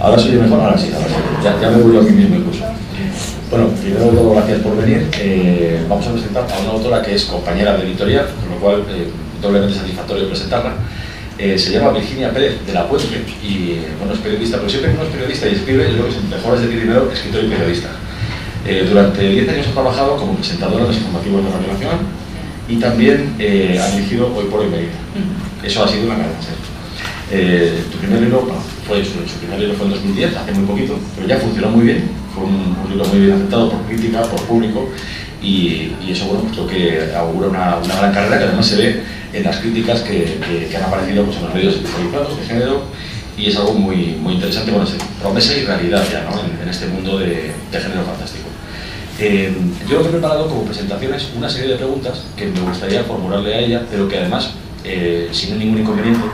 Ahora soy mejor, ahora sí. Ya me voy yo aquí mismo incluso. Bueno, primero de todo, gracias por venir. Vamos a presentar a una autora que es compañera de editorial, con lo cual doblemente satisfactorio presentarla. Se llama Virginia Pérez de la Puente y bueno, es periodista, pero siempre que uno es periodista y escribe, yo creo que es mejor es decir primero escritor y periodista. Durante 10 años ha trabajado como presentadora de los informativos de Radio Nacional y también ha dirigido Hoy por Hoy Mérida. Eso ha sido una gran serie. Tu primer libro, bueno, su primer libro fue en 2010, hace muy poquito, pero ya funcionó muy bien. Fue un libro muy bien aceptado por crítica, por público, y eso, bueno, pues creo que augura una gran carrera que además se ve en las críticas que han aparecido pues, en los medios especializados de género, y es algo muy interesante, bueno, promesa y realidad ya, ¿no? en este mundo de género fantástico. Yo lo que he preparado como presentación es una serie de preguntas que me gustaría formularle a ella, pero que además, sin ningún inconveniente,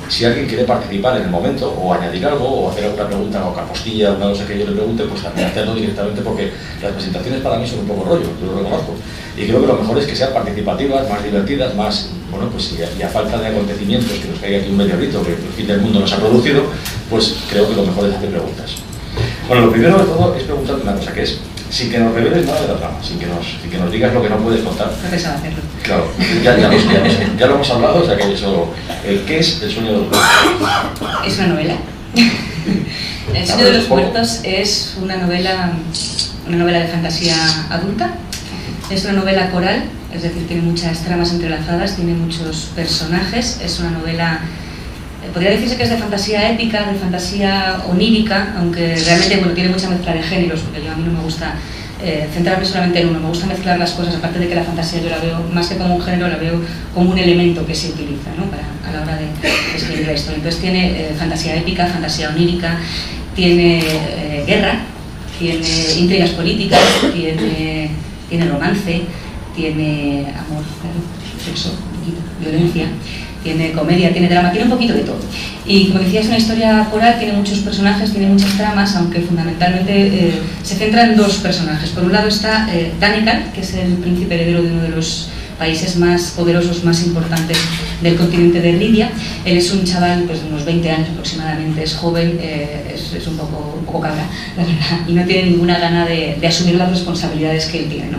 si alguien quiere participar en el momento, o añadir algo, o hacer alguna pregunta, o capostilla, una cosa que yo le pregunte, pues también hacerlo directamente, porque las presentaciones para mí son un poco rollo, yo lo reconozco. Y creo que lo mejor es que sean participativas, más divertidas, más, bueno, pues y a falta de acontecimientos, que nos caiga aquí un meteorito, que el fin del mundo nos ha producido, pues creo que lo mejor es hacer preguntas. Bueno, lo primero de todo es preguntarte una cosa, que es, sin que nos reveles nada de la trama, sin que nos digas lo que no puedes contar. No pensaba hacerlo. Claro, ya lo hemos hablado, o sea que eso... ¿Qué es El sueño de los muertos? Es una novela. El sueño de los muertos es una novela de fantasía adulta. Es una novela coral, es decir, tiene muchas tramas entrelazadas, tiene muchos personajes. Es una novela... podría decirse que es de fantasía épica, de fantasía onírica, aunque realmente bueno, tiene mucha mezcla de géneros, porque a mí no me gusta centrarme solamente en uno, me gusta mezclar las cosas, aparte de que la fantasía yo la veo más que como un género, la veo como un elemento que se utiliza, ¿no? a la hora de escribir la historia. Entonces tiene fantasía épica, fantasía onírica, tiene guerra, tiene intrigas políticas, tiene romance, tiene amor, sexo, violencia, tiene comedia, tiene drama, tiene un poquito de todo. Y como decía, es una historia coral, tiene muchos personajes, tiene muchas tramas, aunque fundamentalmente se centra en dos personajes. Por un lado está Danical, que es el príncipe heredero de uno de los países más poderosos, más importantes del continente de Lidia. Él es un chaval pues, de unos 20 años aproximadamente, es joven, es un poco cabra, la verdad, y no tiene ninguna gana de asumir las responsabilidades que él tiene, ¿no?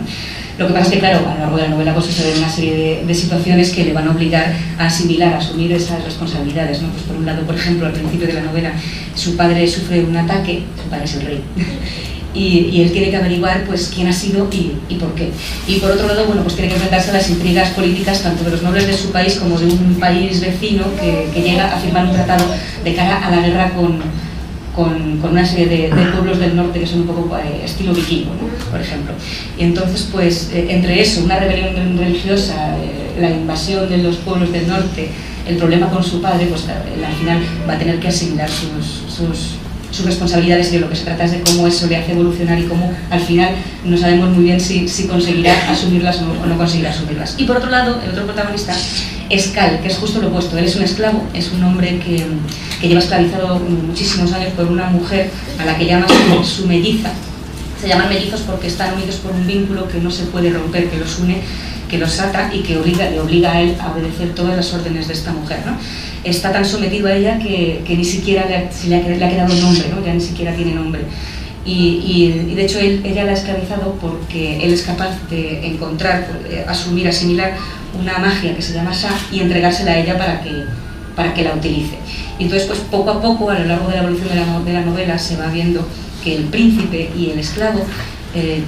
Lo que pasa es que, claro, a lo largo de la novela pues, se ven una serie de situaciones que le van a obligar a asimilar, a asumir esas responsabilidades, ¿no? Pues por un lado, por ejemplo, al principio de la novela, su padre sufre un ataque, su padre es el rey, y él tiene que averiguar pues, quién ha sido y por qué. Y por otro lado, bueno, pues tiene que enfrentarse a las intrigas políticas tanto de los nobles de su país como de un país vecino que llega a firmar un tratado de cara a la guerra con una serie de pueblos del norte que son un poco estilo vikingo, ¿no? Por ejemplo. Y entonces, pues, entre eso, una rebelión religiosa, la invasión de los pueblos del norte, el problema con su padre, pues claro, él al final va a tener que asimilar sus responsabilidades, y de lo que se trata es de cómo eso le hace evolucionar y cómo al final no sabemos muy bien si conseguirá asumirlas o no conseguirá asumirlas. Y por otro lado, el otro protagonista es Cal, que es justo lo opuesto. Él es un esclavo, es un hombre que lleva esclavizado muchísimos años por una mujer a la que llama su melliza. Se llaman mellizos porque están unidos por un vínculo que no se puede romper, que los une, que los ata y que le obliga a él a obedecer todas las órdenes de esta mujer, ¿no? Está tan sometido a ella que ni siquiera le ha quedado nombre, ¿no? Ya ni siquiera tiene nombre. Y de hecho ella la ha esclavizado porque él es capaz de encontrar, asumir, asimilar una magia que se llama Sa y entregársela a ella para que la utilice. Y entonces pues poco a poco, a lo largo de la evolución de la novela, se va viendo que el príncipe y el esclavo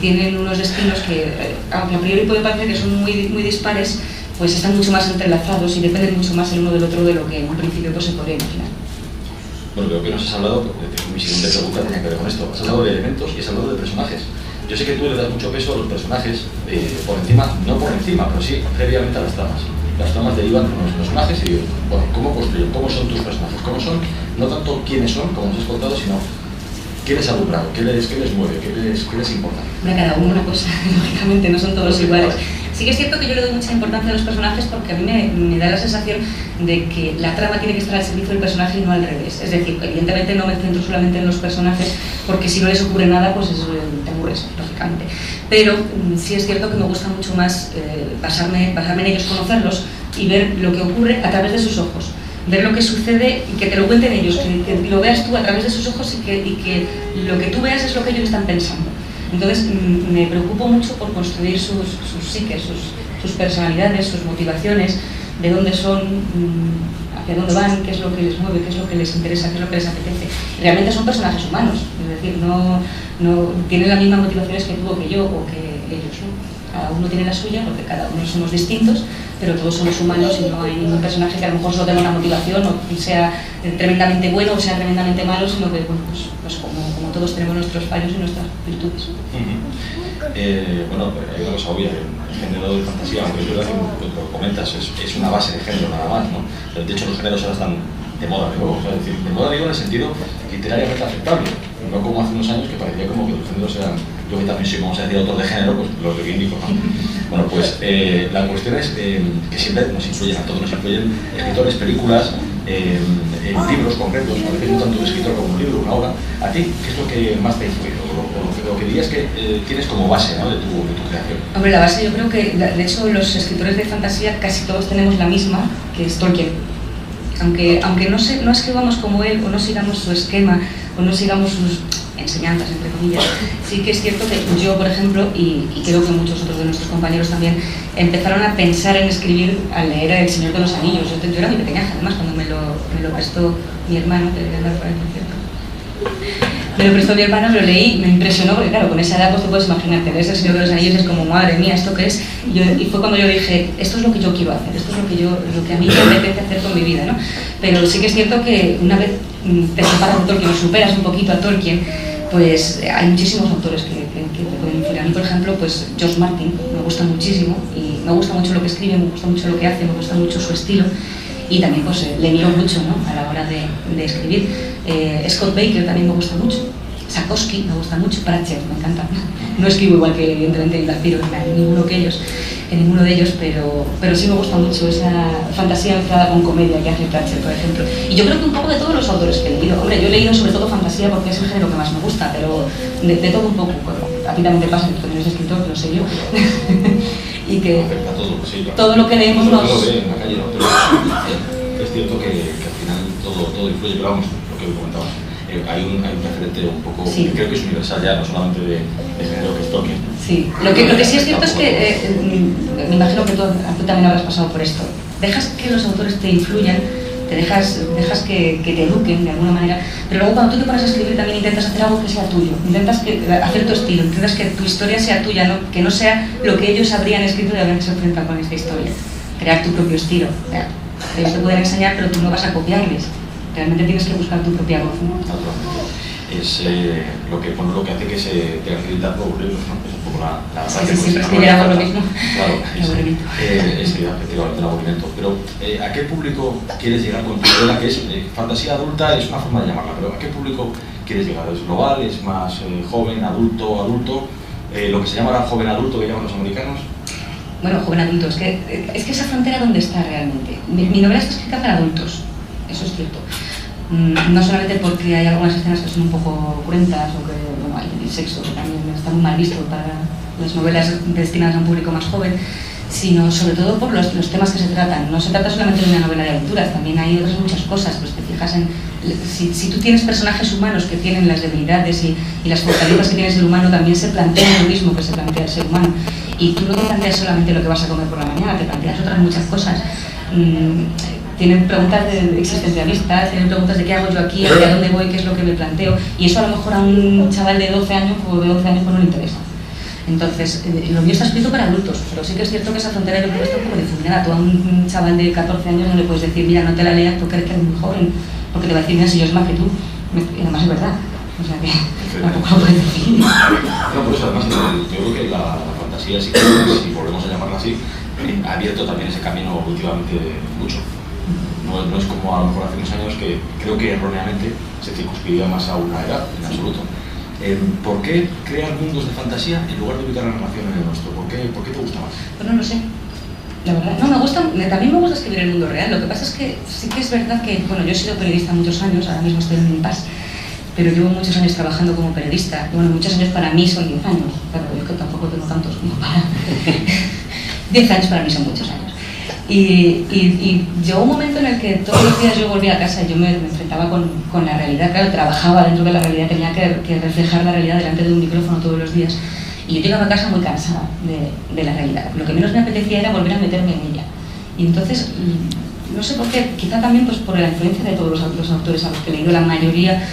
tienen unos destinos que, aunque a priori puede parecer que son muy dispares, pues están mucho más entrelazados y dependen mucho más el uno del otro de lo que en un principio pues, se podría imaginar. Bueno, creo que nos has hablado, mi siguiente pregunta tenía que ver con esto, has hablado de elementos y has hablado de personajes. Yo sé que tú le das mucho peso a los personajes, por encima, no por encima, pero sí previamente a las tramas. Las tramas derivan de los personajes y, bueno, ¿cómo construyen? ¿Cómo son tus personajes? ¿Cómo son? No tanto quiénes son, como nos has contado, sino ¿qué les ha alumbrado? ¿Qué les mueve? ¿Qué les importa? Bueno, cada uno una cosa, lógicamente, no son todos iguales. Sí que es cierto que yo le doy mucha importancia a los personajes porque a mí me da la sensación de que la trama tiene que estar al servicio del personaje y no al revés. Es decir, evidentemente no me centro solamente en los personajes porque si no les ocurre nada, pues te aburres, lógicamente. Pero sí es cierto que me gusta mucho más basarme en ellos, conocerlos y ver lo que ocurre a través de sus ojos. ver lo que sucede y que te lo cuenten ellos, que lo veas tú a través de sus ojos y que lo que tú veas es lo que ellos están pensando. Entonces me preocupo mucho por construir sus psiques, sus personalidades, sus motivaciones, de dónde son, hacia dónde van, qué es lo que les mueve, qué es lo que les interesa, qué es lo que les apetece. Realmente son personajes humanos, es decir, no tienen las mismas motivaciones que tú o que yo o que ellos, ¿no? Cada uno tiene la suya, porque cada uno somos distintos, pero todos somos humanos y no hay ningún personaje que a lo mejor solo tenga una motivación o sea tremendamente bueno o sea tremendamente malo, sino que, bueno, pues como todos tenemos nuestros fallos y nuestras virtudes. Bueno, hay una cosa obvia, el género de fantasía, aunque es verdad que lo comentas, es una base de género nada más, ¿no? De hecho, los géneros ahora están de moda, digo, o sea, es decir, de moda digo en el sentido literariamente aceptable, no como hace unos años que parecía como que los géneros eran, yo que también soy, vamos a decir, autor de género, pues los reivindico, ¿no? Bueno, pues la cuestión es que siempre nos influyen, a todos nos influyen escritores, películas, libros concretos, a veces no tanto un escritor como un libro, una obra. ¿A ti qué es lo que más te influye? O lo que dirías que tienes como base, ¿no?, de tu creación. Hombre, la base yo creo que, de hecho, los escritores de fantasía casi todos tenemos la misma, que es Tolkien. Aunque no escribamos como él, o no sigamos su esquema, o no sigamos sus enseñanzas, entre comillas, sí que es cierto que yo, por ejemplo, y creo que muchos otros de nuestros compañeros también, empezaron a pensar en escribir al leer El Señor de los Anillos. Yo era muy pequeña, además, cuando me lo prestó mi hermano, que debe andar por ahí, por cierto. Me lo prestó mi hermano, lo leí, me impresionó, porque claro, con esa edad pues te puedes imaginar, te lees El Señor de los Anillos y es como, madre mía, ¿esto qué es? Y fue cuando yo dije, esto es lo que yo quiero hacer, esto es lo que a mí me apetece hacer con mi vida, ¿no? Pero sí que es cierto que una vez te separas de Tolkien o superas un poquito a Tolkien, pues hay muchísimos autores que te pueden influir. A mí, por ejemplo, pues George Martin me gusta muchísimo, y me gusta mucho lo que escribe, me gusta mucho lo que hace, me gusta mucho su estilo, y también pues le miro mucho, ¿no?, a la hora de escribir. Scott Baker también me gusta mucho, Sapkowski me gusta mucho, Pratchett me encanta. No escribo igual que evidentemente ni Laciro ni ninguno de ellos, pero sí me gusta mucho esa fantasía mezclada con comedia que hace Pratchett, por ejemplo. Y yo creo que un poco de todos los autores que he leído. Hombre, yo he leído sobre todo fantasía porque es el género que más me gusta, pero de todo un poco. Bueno, a ti también te pasa que tú también eres escritor, lo sé yo. Y que todo lo que leemos nos... Es cierto que al final todo influye, pero vamos, lo que comentabas. Hay un referente un poco, sí, creo que es universal ya, no solamente de género, que es Tolkien. Sí, lo que sí es cierto es que, me imagino que tú también habrás pasado por esto, dejas que los autores te influyan, te dejas que te eduquen de alguna manera, pero luego cuando tú te pones a escribir también intentas hacer algo que sea tuyo, intentas hacer tu estilo, intentas que tu historia sea tuya, ¿no?, que no sea lo que ellos habrían escrito y habrían se enfrentado con esta historia, crear tu propio estilo. Ellos te pueden enseñar, pero tú no vas a copiarles. Realmente tienes que buscar tu propia voz, ¿no? Es lo que hace que se tenga que editar nuevos libros, ¿no? Es un poco la sí, siempre escribiéramos lo mismo. Claro, es efectivamente el aburrimiento. Pero ¿a qué público quieres llegar con tu novela? Que es fantasía adulta, es una forma de llamarla, pero ¿a qué público quieres llegar? ¿Es global? ¿Es más joven, adulto? Lo que se llama ahora joven adulto, que llaman los americanos. Bueno, joven adulto, es que esa frontera ¿dónde está realmente? Mi novela está escrita para adultos, eso es cierto. No solamente porque hay algunas escenas que son un poco cruentas o que, bueno, hay sexo, que también está muy mal visto para las novelas destinadas a un público más joven, sino sobre todo por los temas que se tratan. No se trata solamente de una novela de aventuras, también hay otras muchas cosas, pues te fijas en... Si tú tienes personajes humanos que tienen las debilidades y las fortalezas que tiene el ser humano, también se plantea lo mismo que se plantea el ser humano. Y tú no te planteas solamente lo que vas a comer por la mañana, te planteas otras muchas cosas. Tienen preguntas de existencialistas, tienen preguntas de qué hago yo aquí, hacia dónde voy, qué es lo que me planteo. Y eso a lo mejor a un chaval de 12 años o de 11 años pues no le interesa. Entonces, lo mío está escrito para adultos, pero sí que es cierto que esa frontera yo creo que está un poco difuminada. Tú a un chaval de 14 años no le puedes decir, mira, no te la leas porque eres muy joven, porque te va a decir, mira, si yo es más que tú. Y además es verdad. O sea que tampoco lo puedes decir. No, por eso además yo creo que la fantasía, si volvemos a llamarla así, ha abierto también ese camino últimamente mucho. No es como a lo mejor hace unos años que creo que erróneamente se circunscribía más a una edad, en absoluto. ¿Por qué crear mundos de fantasía en lugar de ubicar la narración en el nuestro? ¿Por qué te gusta más? Pues no lo sé. La verdad, no, también me gusta escribir el mundo real. Lo que pasa es que sí que es verdad que, bueno, yo he sido periodista muchos años, ahora mismo estoy en un impasse, pero llevo muchos años trabajando como periodista. Y bueno, muchos años para mí son 10 años. Claro, yo es que tampoco tengo tantos como para... 10 años para mí son muchos años. Y llegó un momento en el que todos los días yo volvía a casa y yo me enfrentaba con la realidad. Claro, trabajaba dentro de la realidad, tenía que reflejar la realidad delante de un micrófono todos los días. Y yo llegaba a casa muy cansada de la realidad. Lo que menos me apetecía era volver a meterme en ella. Y entonces, no sé por qué, quizá también pues por la influencia de todos los autores a los que he leído, la mayoría,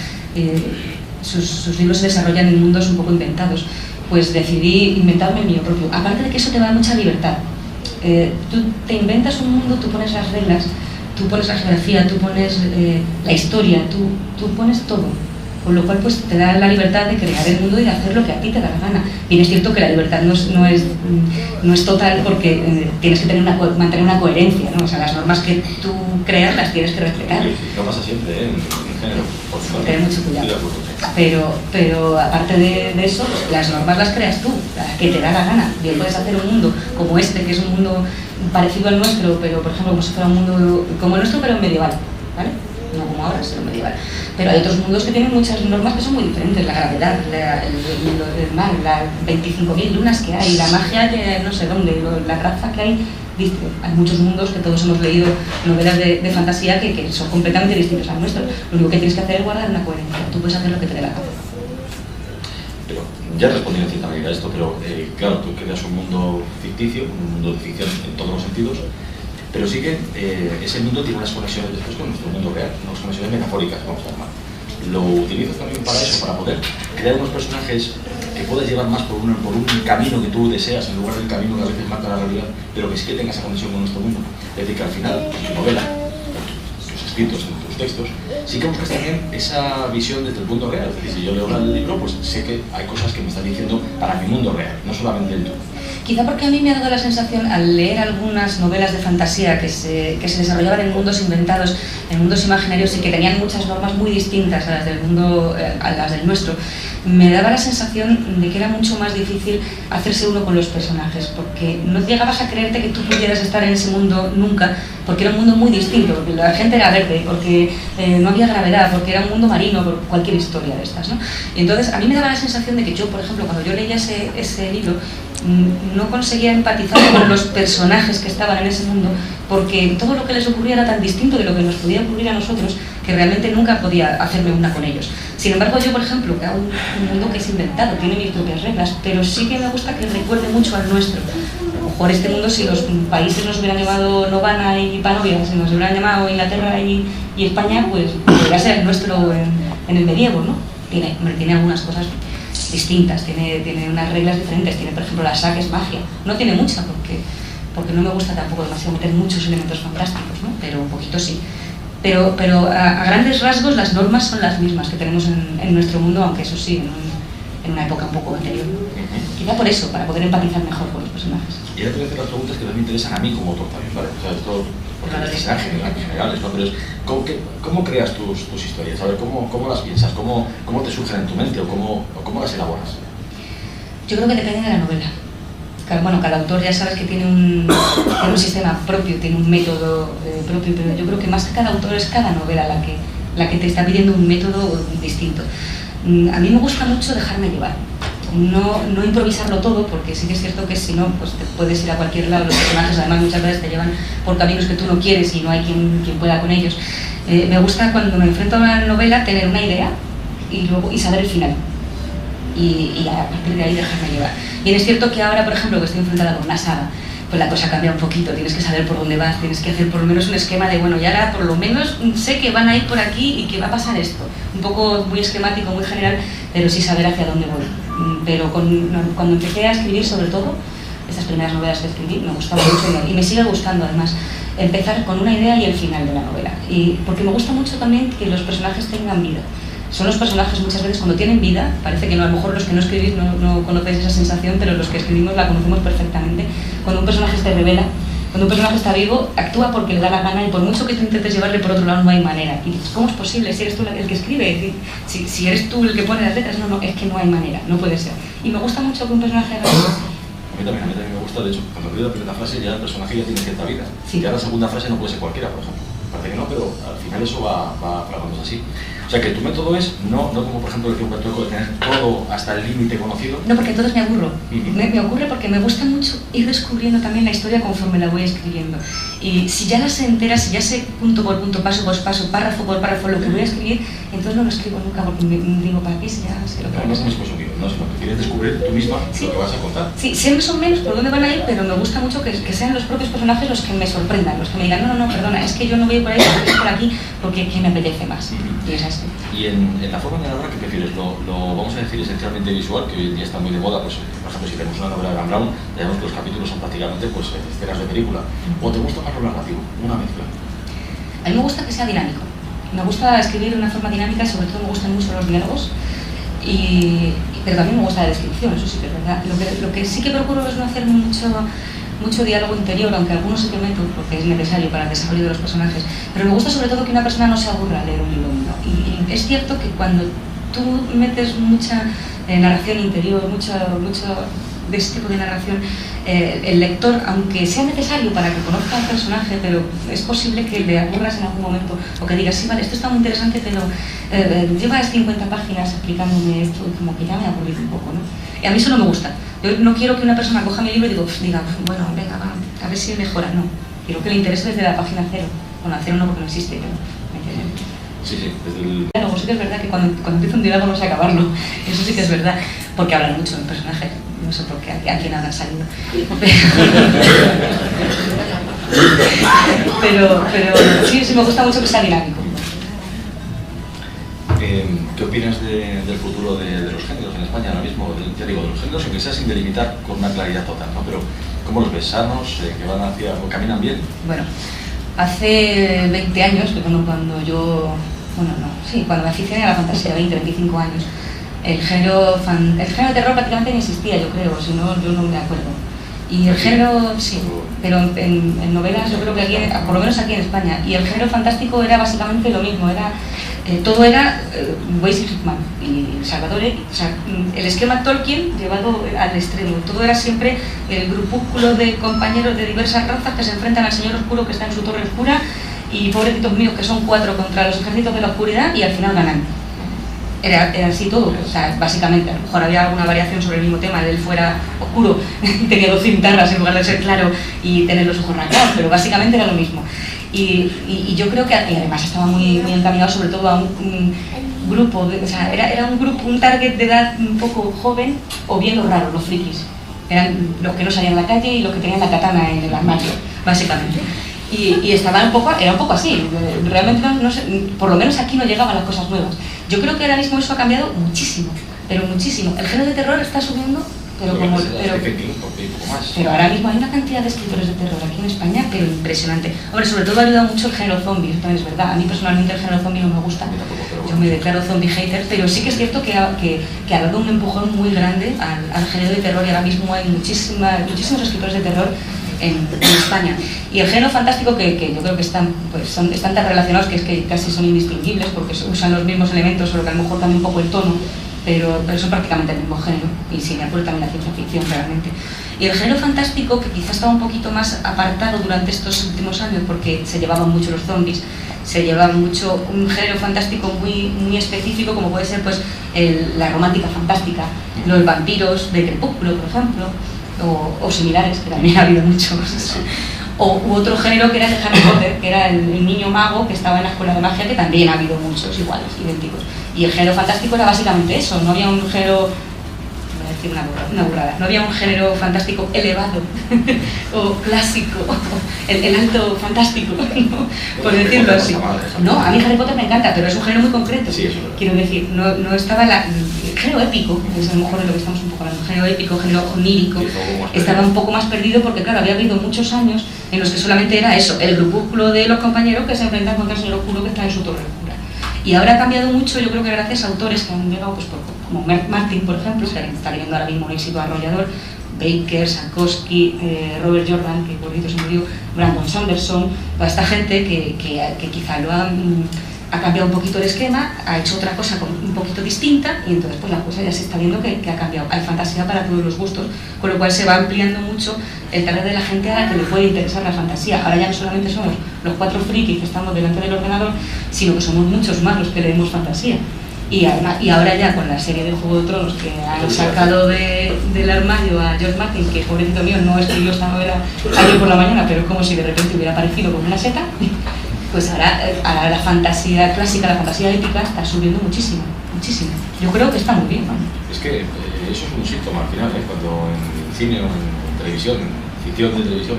sus libros se desarrollan en mundos un poco inventados, pues decidí inventarme el mío propio. Aparte de que eso te da mucha libertad. Tú te inventas un mundo, tú pones las reglas, tú pones la geografía, tú pones la historia, tú pones todo. Con lo cual pues te da la libertad de crear el mundo y de hacer lo que a ti te da la gana. Bien, es cierto que la libertad no es total porque tienes que mantener una coherencia, ¿no? O sea, las normas que tú creas las tienes que respetar. Sí, lo pasa siempre, en género, por supuesto. Tener mucho cuidado. Pero aparte de eso, pues, las normas las creas tú, las que te da la gana. Bien, puedes hacer un mundo como este, que es un mundo parecido al nuestro, pero por ejemplo como si fuera un mundo como el nuestro, pero medieval, ¿vale? No como ahora, sino medieval. Pero hay otros mundos que tienen muchas normas que son muy diferentes, la gravedad, el mar, las 25.000 lunas que hay, la magia de no sé dónde, la raza que hay. Hay muchos mundos que todos hemos leído, novelas de fantasía que son completamente distintos al nuestro. Lo único que tienes que hacer es guardar una coherencia. Tú puedes hacer lo que te dé la gana. Pero ya he respondido en cierta manera a esto, pero claro, tú creas un mundo ficticio, un mundo de ficción en todos los sentidos, pero sí que ese mundo tiene unas conexiones después con nuestro mundo real, unas conexiones metafóricas, vamos a llamar. Lo utilizas también para eso, para poder crear unos personajes que puedas llevar más por un camino que tú deseas, en lugar del camino que a veces marca la realidad, pero que sí que tenga esa conexión con nuestro mundo. Es decir, que al final, en tu novela, en tus escritos, en tus textos, sí que buscas también esa visión desde el mundo real. Es decir, si yo leo el libro, pues sé que hay cosas que me están diciendo para mi mundo real, no solamente el tuyo. Quizá porque a mí me ha dado la sensación, al leer algunas novelas de fantasía que se desarrollaban en mundos inventados, en mundos imaginarios y que tenían muchas normas muy distintas a las del mundo, a las del nuestro, me daba la sensación de que era mucho más difícil hacerse uno con los personajes, porque no llegabas a creerte que tú pudieras estar en ese mundo nunca, porque era un mundo muy distinto, porque la gente era verde, porque no había gravedad, porque era un mundo marino, por cualquier historia de estas, ¿no? Y entonces a mí me daba la sensación de que yo, por ejemplo, cuando yo leía ese libro, no conseguía empatizar con los personajes que estaban en ese mundo, porque todo lo que les ocurría era tan distinto de lo que nos podía ocurrir a nosotros que realmente nunca podía hacerme una con ellos. Sin embargo, yo, por ejemplo, que hago un mundo que es inventado, tiene mis propias reglas, pero sí que me gusta que recuerde mucho al nuestro. A lo mejor este mundo, si los países nos hubieran llamado Novana y Panovia, si nos hubieran llamado Inglaterra y España, pues podría ser el nuestro en el medievo, ¿no? Tiene algunas cosas distintas, tiene unas reglas diferentes, tiene por ejemplo la saga es magia, no tiene mucha porque no me gusta tampoco demasiado meter muchos elementos fantásticos, ¿no? Pero un poquito sí. Pero a grandes rasgos las normas son las mismas que tenemos en nuestro mundo, aunque eso sí, en una época un poco anterior. Quizá por eso, para poder empatizar mejor con los personajes. Y ahora te voy a hacer las preguntas que me interesan a mí como autor también, ¿vale? O sea, esto, porque claro, serán generales, ¿no? Pero es, ¿cómo creas tus historias? ¿Sabes? ¿Cómo las piensas? ¿Cómo te surgen en tu mente? ¿O cómo las elaboras? Yo creo que depende de la novela. Bueno, cada autor ya sabes que tiene un sistema propio, tiene un método propio, pero yo creo que más que cada autor es cada novela la que te está pidiendo un método distinto. A mí me gusta mucho dejarme llevar. No improvisarlo todo, porque sí que es cierto que si no, pues te puedes ir a cualquier lado. Los personajes además muchas veces te llevan por caminos que tú no quieres y no hay quien pueda con ellos. Me gusta cuando me enfrento a una novela tener una idea y saber el final. Y a partir de ahí dejarme llevar. Bien, es cierto que ahora, por ejemplo, que estoy enfrentada con una saga, pues la cosa cambia un poquito, tienes que saber por dónde vas, tienes que hacer por lo menos un esquema de, bueno, y ahora por lo menos sé que van a ir por aquí y que va a pasar esto. Un poco muy esquemático, muy general, pero sí saber hacia dónde voy. Pero cuando empecé a escribir, sobre todo, estas primeras novelas que escribí, me gustaba mucho y me sigue gustando además, empezar con una idea y el final de la novela. Y porque me gusta mucho también que los personajes tengan vida. Son los personajes muchas veces cuando tienen vida, parece que no, a lo mejor los que no escribís no conocéis esa sensación, pero los que escribimos la conocemos perfectamente. Cuando un personaje se revela, cuando un personaje está vivo, actúa porque le da la gana y por mucho que tú intentes llevarle por otro lado no hay manera. Y dices, ¿cómo es posible? Si eres tú el que escribe, si eres tú el que pone las letras, no, es que no hay manera, no puede ser. Y me gusta mucho que un personaje haga eso. A mí también me gusta, de hecho, cuando leo la primera frase ya el personaje ya tiene cierta vida. Sí. Ya la segunda frase no puede ser cualquiera, por ejemplo. Parece que no, pero al final eso va fraguándose así. O sea, que tu método es, no como por ejemplo decía Humberto Eco, de tener todo hasta el límite conocido. No, porque entonces me aburro. Me ocurre porque me gusta mucho ir descubriendo también la historia conforme la voy escribiendo. Y si ya la sé entera, si ya sé punto por punto, paso por paso, párrafo por párrafo lo que voy a escribir, entonces no lo escribo nunca porque me digo, ¿para qué? Si ya sé lo que no es el mismo sonido, ¿no? Sino que quieres descubrir tú misma lo que vas a contar. Sí, sé más o menos por dónde van a ir, pero me gusta mucho que sean los propios personajes los que me sorprendan, los que me digan, no, perdona, es que yo no voy por ahí, voy por aquí, porque me apetece más. Y es así. Y en la forma narradora, ¿qué prefieres? Lo vamos a decir esencialmente visual, que hoy en día está muy de moda, pues por ejemplo si tenemos una novela de Dan Brown, digamos que los capítulos son prácticamente pues, escenas de película. ¿O te gusta más lo narrativo? Una mezcla. A mí me gusta que sea dinámico. Me gusta escribir de una forma dinámica, sobre todo me gustan mucho los diálogos, pero también me gusta la descripción, eso sí que es verdad. Lo que sí que procuro es no hacer mucho diálogo interior, aunque algunos sí que meto, porque es necesario para el desarrollo de los personajes, pero me gusta sobre todo que una persona no se aburra al leer un libro mío. Y es cierto que cuando tú metes mucha narración interior, mucho de este tipo de narración, el lector, aunque sea necesario para que conozca al personaje, pero es posible que le aburras en algún momento, o que digas, sí, vale, esto está muy interesante, pero llevas 50 páginas explicándome esto, y como que ya me ha aburrido un poco, ¿no? Y a mí eso no me gusta. Yo no quiero que una persona coja mi libro y diga, bueno, venga, va, a ver si mejora. No, quiero que le interese desde la página cero. Bueno, cero no porque no existe, pero ¿me entiendes? Sí, desde el... Diálogo, sí que es verdad que cuando empieza un diálogo no sé acabarlo. Eso sí que es verdad, porque hablan mucho en personajes. No sé por qué, a quién habrán salido. Pero sí me gusta mucho que sea dinámico. ¿Qué opinas del futuro de los géneros en España ahora mismo? Ya digo, de los géneros, aunque sea sin delimitar con una claridad total, ¿no? Pero ¿cómo los ves? ¿Sanos? ¿Que van hacia, o caminan bien? Bueno, hace 20 años, que cuando yo... cuando me aficioné a la fantasía, 25 años, el género de terror prácticamente no existía, yo creo, si no, yo no me acuerdo. Y el género, sí, pero en novelas yo creo que aquí, por lo menos aquí en España, y el género fantástico era básicamente lo mismo, todo era Weiss y Hickman y Salvatore, o sea, el esquema Tolkien llevado al extremo, todo era siempre el grupúsculo de compañeros de diversas razas que se enfrentan al señor oscuro que está en su torre oscura y pobrecitos míos que son 4 contra los ejércitos de la oscuridad y al final ganan. Era así todo, o sea, básicamente, a lo mejor había alguna variación sobre el mismo tema, él fuera oscuro, tenía 12 guitarras en lugar de ser claro y tener los ojos rasgados, pero básicamente era lo mismo. Y yo creo que además estaba muy encaminado sobre todo a un grupo, o sea, era un target de edad un poco joven o bien los raros, los frikis. Eran los que no salían a la calle y los que tenían la katana en el armario, básicamente. Y era un poco así, realmente no sé, por lo menos aquí no llegaban las cosas nuevas. Yo creo que ahora mismo eso ha cambiado muchísimo, pero muchísimo. El género de terror está subiendo, pero ahora mismo hay una cantidad de escritores de terror aquí en España, pero impresionante. Hombre, sobre todo ha ayudado mucho el género zombie, eso también es verdad. A mí personalmente el género zombie no me gusta, yo me declaro zombie hater, pero sí que es cierto que ha dado un empujón muy grande al género de terror y ahora mismo hay muchísimos escritores de terror en España. Y el género fantástico, que yo creo que están tan relacionados que es que casi son indistinguibles porque usan los mismos elementos, solo que a lo mejor cambia un poco el tono, pero son prácticamente el mismo género, y sí, me acuerdo también la ciencia ficción realmente. Y el género fantástico, que quizás estaba un poquito más apartado durante estos últimos años porque se llevaban mucho los zombies, se llevaba mucho un género fantástico muy específico, como puede ser pues la romántica fantástica, los vampiros de Crepúsculo, por ejemplo, o similares, que también ha habido muchos. U otro género que era el de Harry Potter, que era el niño mago que estaba en la escuela de magia, que también ha habido muchos iguales, idénticos. Y el género fantástico era básicamente eso, no había un género, voy a decir una burrada, no había un género fantástico elevado o clásico, el alto fantástico, ¿no? Por decirlo así. No, a mí Harry Potter me encanta, pero es un género muy concreto. Sí, quiero decir, no estaba el género épico, es a lo mejor de lo que estamos un poco hablando, género épico, género onírico, estaba un poco más perdido porque claro, había habido muchos años en los que solamente era eso, el grupúsculo de los compañeros que se enfrentan contra el señor oscuro que está en su torre oscura. Y ahora ha cambiado mucho, yo creo que gracias a autores que han llegado, pues, como Martin, por ejemplo, que está teniendo ahora mismo un éxito arrollador, Baker, Sarkowski, Robert Jordan, que por cierto se murió, Brandon Sanderson, toda esta gente que quizá lo han ha cambiado un poquito el esquema, ha hecho otra cosa un poquito distinta y entonces pues la cosa ya se está viendo que ha cambiado. Hay fantasía para todos los gustos, con lo cual se va ampliando mucho el target de la gente a la que le puede interesar la fantasía. Ahora ya no solamente somos los 4 frikis que estamos delante del ordenador, sino que somos muchos más los que leemos fantasía. Y ahora ya con la serie de Juego de Tronos que han sacado del armario a George Martin, que pobrecito mío no escribió esta novela ayer por la mañana, pero es como si de repente hubiera aparecido como una seta, pues ahora la fantasía clásica, la fantasía épica está subiendo muchísimo, muchísimo. Yo creo que está muy bien, ¿no? Es que eso es un síntoma al final, cuando en cine o en televisión, en ficción de televisión,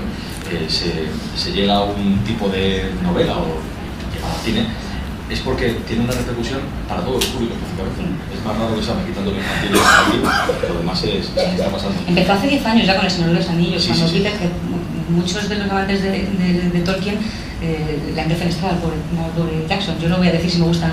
se llega a un tipo de novela o llega al cine, es porque tiene una repercusión para todos los públicos, básicamente. Es más raro que se vaya quitando el infantil, lo demás se está pasando. Empezó hace 10 años ya con El Señor de los Anillos, cuando viste que muchos de los amantes de Tolkien le han defenestrado por Jackson. Yo no voy a decir si me gustan,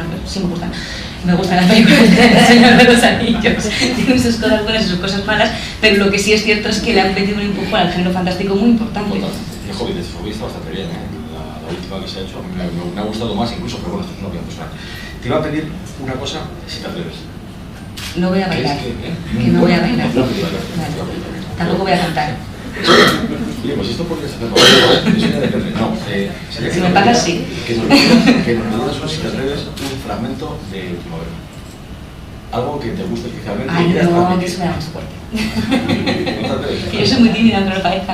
me gustan las películas del Señor de los Anillos, tienen sus cosas buenas y sus cosas malas, pero lo que sí es cierto es que le han metido un empujón al género fantástico muy importante. El Hobbit está bastante bien, la última que se ha hecho, a mí me ha gustado más incluso, pero bueno, esto es una opinión personal. Te iba a pedir una cosa, si te atreves. No voy a bailar, que no voy a bailar. Tampoco voy a cantar. Oye, pues esto podría ser no, sería si me pagas, sí. Que nos digas, si te atreves, un fragmento de tu novela. Algo que te guste especialmente. Ay, no, que eso me da mucho fuerte. ¿No te atreves? Que yo soy muy tímida, aunque no lo parezca.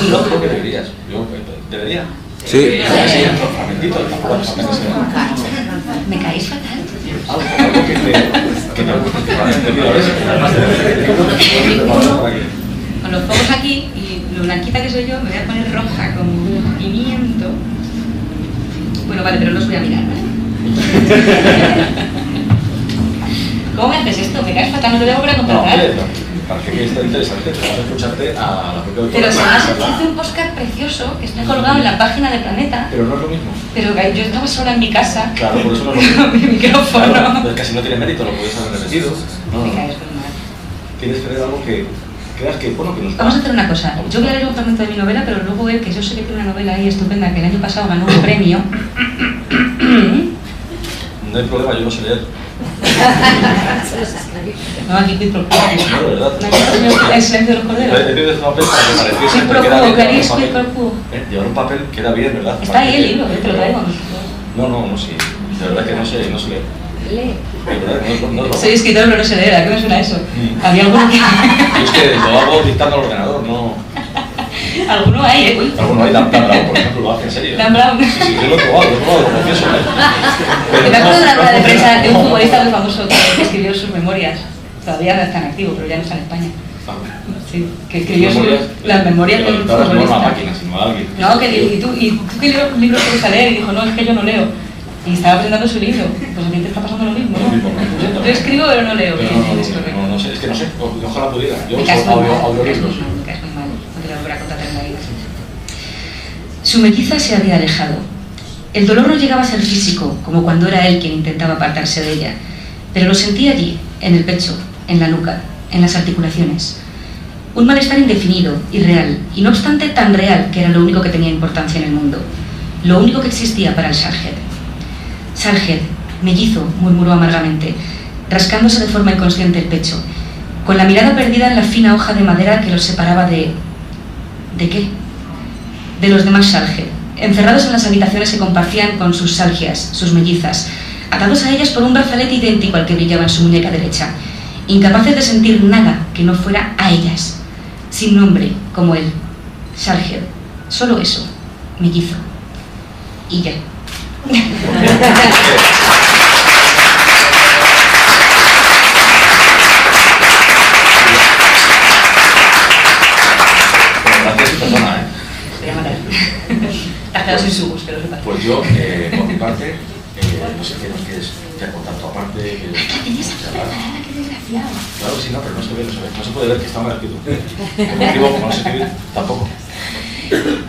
Yo creo que deberías. ¿Debería? Sí. Fragmentito, Me caéis fatal. Algo que te guste. Con los focos aquí y lo blanquita que soy yo, me voy a poner roja como pimiento. Bueno, vale, pero no os voy a mirar, ¿vale? ¿Cómo me haces esto? Me caes fatal, no te voy a volver a contratar. Parece que está interesante, pero vas a escucharte a la propia autora. Pero además hice un postcard precioso que está colgado en la página de Planeta. Pero no es lo mismo. Pero yo estaba sola en mi casa. Claro, por eso no es lo mismo. Con mi micrófono. Claro, casi no tiene mérito, lo puedes haber repetido. No. Me caes muy mal. Tienes que leer algo que creas que, bueno, que nos... Vamos a hacer una cosa. Yo voy a leer un fragmento de mi novela, pero luego ver que yo sé que tiene una novela ahí estupenda que el año pasado ganó un premio. No hay problema, yo no sé leer. No, aquí estoy pro quo. No, de verdad. El silencio de los corderos. He pedido un papel para que pareciese Soy pro que era quo, bien. Clarice, soy pro quo. Llevar un papel que era bien, ¿verdad? Está ahí el libro, te lo traigo. No, sí. De verdad que no sé leer. Lee. De verdad que no Soy escritor, pero no sé leer. ¿A qué me suena eso? Había alguno que... Yo es que lo hago dictando al ordenador, no... Alguno hay, ¿eh? Alguno hay, Dan Brown, por ejemplo, lo hace en serio. Dan Brown. Sí, yo lo he probado, lo confieso, Me acuerdo de la rueda de prensa de un futbolista muy famoso que escribió sus memorias. Todavía no está en activo, pero ya no está en España. Sí, que escribió las memorias del futbolista. No a una máquina, sino a alguien. No, ¿y tú qué libros puedes leer? Y dijo, no, es que yo no leo. Y estaba presentando su libro. Pues a ti te está pasando lo mismo, ¿no? Yo escribo, pero no leo. No sé, es que no sé, ojalá pudiera. Yo uso audiolibros. Me caes muy mal, no te lo voy a contratar en la vida. Su melliza se había alejado. El dolor no llegaba a ser físico, como cuando era él quien intentaba apartarse de ella, pero lo sentía allí, en el pecho, en la nuca, en las articulaciones. Un malestar indefinido, irreal, y no obstante tan real que era lo único que tenía importancia en el mundo, lo único que existía para el Sarhead. Sarhead, mellizo, murmuró amargamente, rascándose de forma inconsciente el pecho, con la mirada perdida en la fina hoja de madera que los separaba de... ¿De qué? De los demás Sarhead, encerrados en las habitaciones que compartían con sus salgias, sus mellizas, atados a ellas por un brazalete idéntico al que brillaba en su muñeca derecha, incapaces de sentir nada que no fuera a ellas, sin nombre, como él, Sarhead, solo eso, mellizo, y ya. Soy subos, que lo sepas. Pues yo, por mi parte, no sé qué nos quieres ya contar tu aparte. ¡Qué desgraciado! Claro que sí, no, pero no se ve, no se puede ver que está mal escrito. Como escribo, como no sé escribir, tampoco.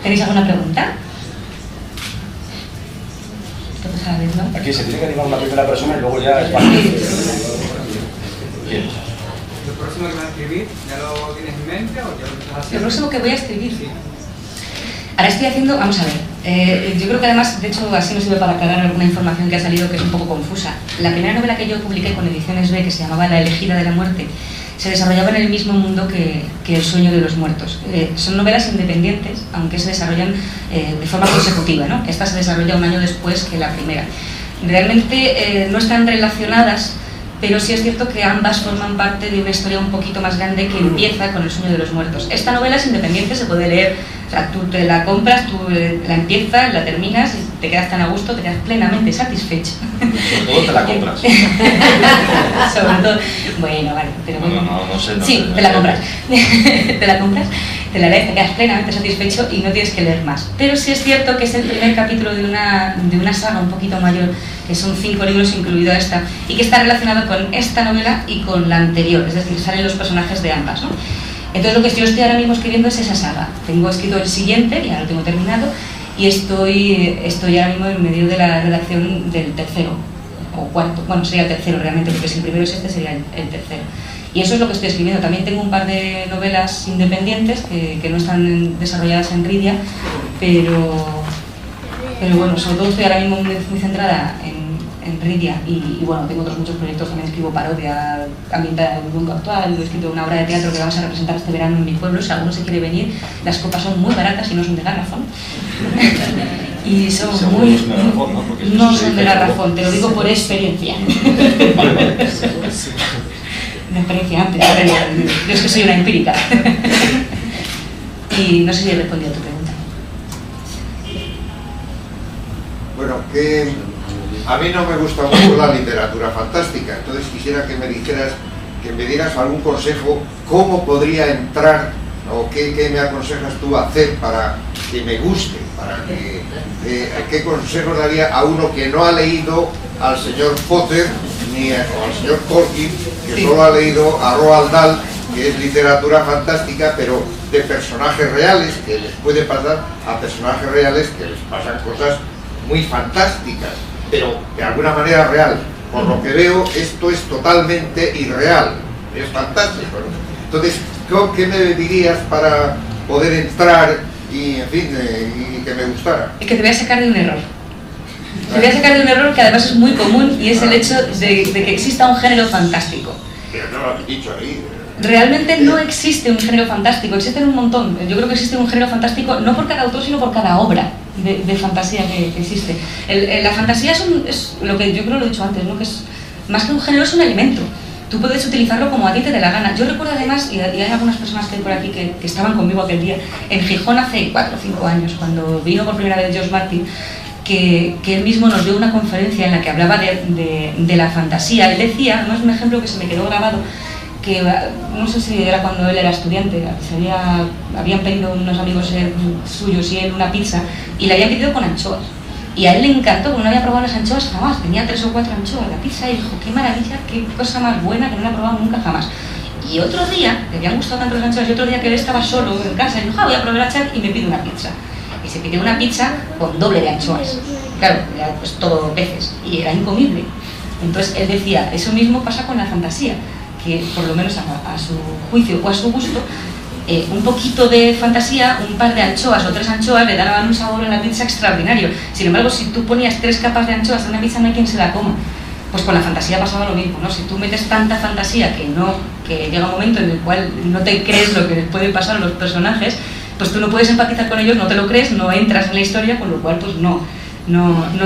¿Tenéis alguna pregunta? Esto pues a la vez, ¿no? Aquí se tiene que animar una primera persona y luego ya es fácil. ¿Quién? ¿Lo próximo que vas a escribir ya lo tienes en mente o ya lo estás haciendo? Lo próximo que voy a escribir. Sí. Ahora estoy haciendo, vamos a ver, Yo creo que además, de hecho, así nos sirve para aclarar alguna información que ha salido que es un poco confusa. La primera novela que yo publiqué con Ediciones B, que se llamaba La elegida de la muerte, se desarrollaba en el mismo mundo que El sueño de los muertos. Son novelas independientes, aunque se desarrollan de forma consecutiva, ¿no? Esta se desarrolla un año después que la primera. Realmente no están relacionadas, pero sí es cierto que ambas forman parte de una historia un poquito más grande que empieza con El sueño de los muertos. Esta novela es independiente, se puede leer, o sea, tú te la compras, tú la empiezas, la terminas y te quedas tan a gusto, te quedas plenamente satisfecho. Sobre todo te la compras. Sobre todo, bueno, vale, pero no sé. Sí, te la compras. Te la compras, te la lees, te quedas plenamente satisfecho y no tienes que leer más. Pero sí es cierto que es el primer capítulo de una saga un poquito mayor, que son 5 libros incluido esta, y que está relacionado con esta novela y con la anterior, es decir, salen los personajes de ambas, ¿no? Entonces lo que yo estoy ahora mismo escribiendo es esa saga. Tengo escrito el siguiente, ya lo tengo terminado, y estoy ahora mismo en medio de la redacción del tercero, o cuarto, bueno, sería el tercero realmente, porque si el primero es este, sería el tercero. Y eso es lo que estoy escribiendo. También tengo un par de novelas independientes que no están desarrolladas en Rydia, pero bueno, sobre todo estoy ahora mismo muy centrada en Rydia y bueno, tengo otros muchos proyectos, también escribo parodia ambientada en el mundo actual, he escrito una obra de teatro que vamos a representar este verano en mi pueblo, si alguno se quiere venir, las copas son muy baratas y no son de garrafón. Y son muy... No son de garrafón, te lo digo por experiencia. Vale. Una experiencia antes, yo es que soy una empírica. Y no sé si he respondido a tu pregunta. Bueno, que a mí no me gusta mucho la literatura fantástica, entonces quisiera que me dijeras, que me dieras algún consejo, cómo podría entrar, o qué me aconsejas tú hacer para que me guste, qué consejo daría a uno que no ha leído al señor Potter, ni al señor Tolkien, que solo ha leído a Roald Dahl, que es literatura fantástica, pero de personajes reales, que les puede pasar a personajes reales que les pasan cosas muy fantásticas, pero de alguna manera real. Por lo que veo, esto es totalmente irreal, es fantástico, ¿no? Entonces, ¿qué me dirías para poder entrar y, en fin, y que me gustara? Es que te voy a sacar de un error. Te voy a sacar de un error que además es muy común, y es el hecho de que exista un género fantástico. Pero no lo has dicho ahí. Realmente no existe un género fantástico, existen un montón. Yo creo que existe un género fantástico no por cada autor, sino por cada obra de fantasía que existe. La fantasía es lo que yo creo, lo he dicho antes, ¿no? Que es más que un género, es un elemento. Tú puedes utilizarlo como a ti te dé la gana. Yo recuerdo además, y hay algunas personas que hay por aquí que estaban conmigo aquel día, en Gijón hace 4 o 5 años, cuando vino por primera vez George Martin, que él mismo nos dio una conferencia en la que hablaba de la fantasía. Él decía, no es un ejemplo que se me quedó grabado, que no sé si era cuando él era estudiante, habían pedido unos amigos suyos y él una pizza, y la habían pedido con anchoas. Y a él le encantó, porque no había probado las anchoas jamás, tenía 3 o 4 anchoas la pizza, y dijo, qué maravilla, qué cosa más buena, que no la he probado nunca jamás. Y otro día, le habían gustado tanto las anchoas, y otro día que él estaba solo en casa, y dijo, voy a aprovechar y me pido una pizza. Y se pidió una pizza con doble de anchoas. Claro, era pues todo peces, y era incomible. Entonces él decía, eso mismo pasa con la fantasía, que por lo menos a su juicio o a su gusto, un poquito de fantasía, un par de anchoas o 3 anchoas le daban un sabor en la pizza extraordinario. Sin embargo, si tú ponías 3 capas de anchoas en una pizza, no hay quien se la coma. Pues con la fantasía pasaba lo mismo, ¿no? Si tú metes tanta fantasía que llega un momento en el cual no te crees lo que les puede pasar a los personajes, pues tú no puedes empatizar con ellos, no te lo crees, no entras en la historia, con lo cual pues no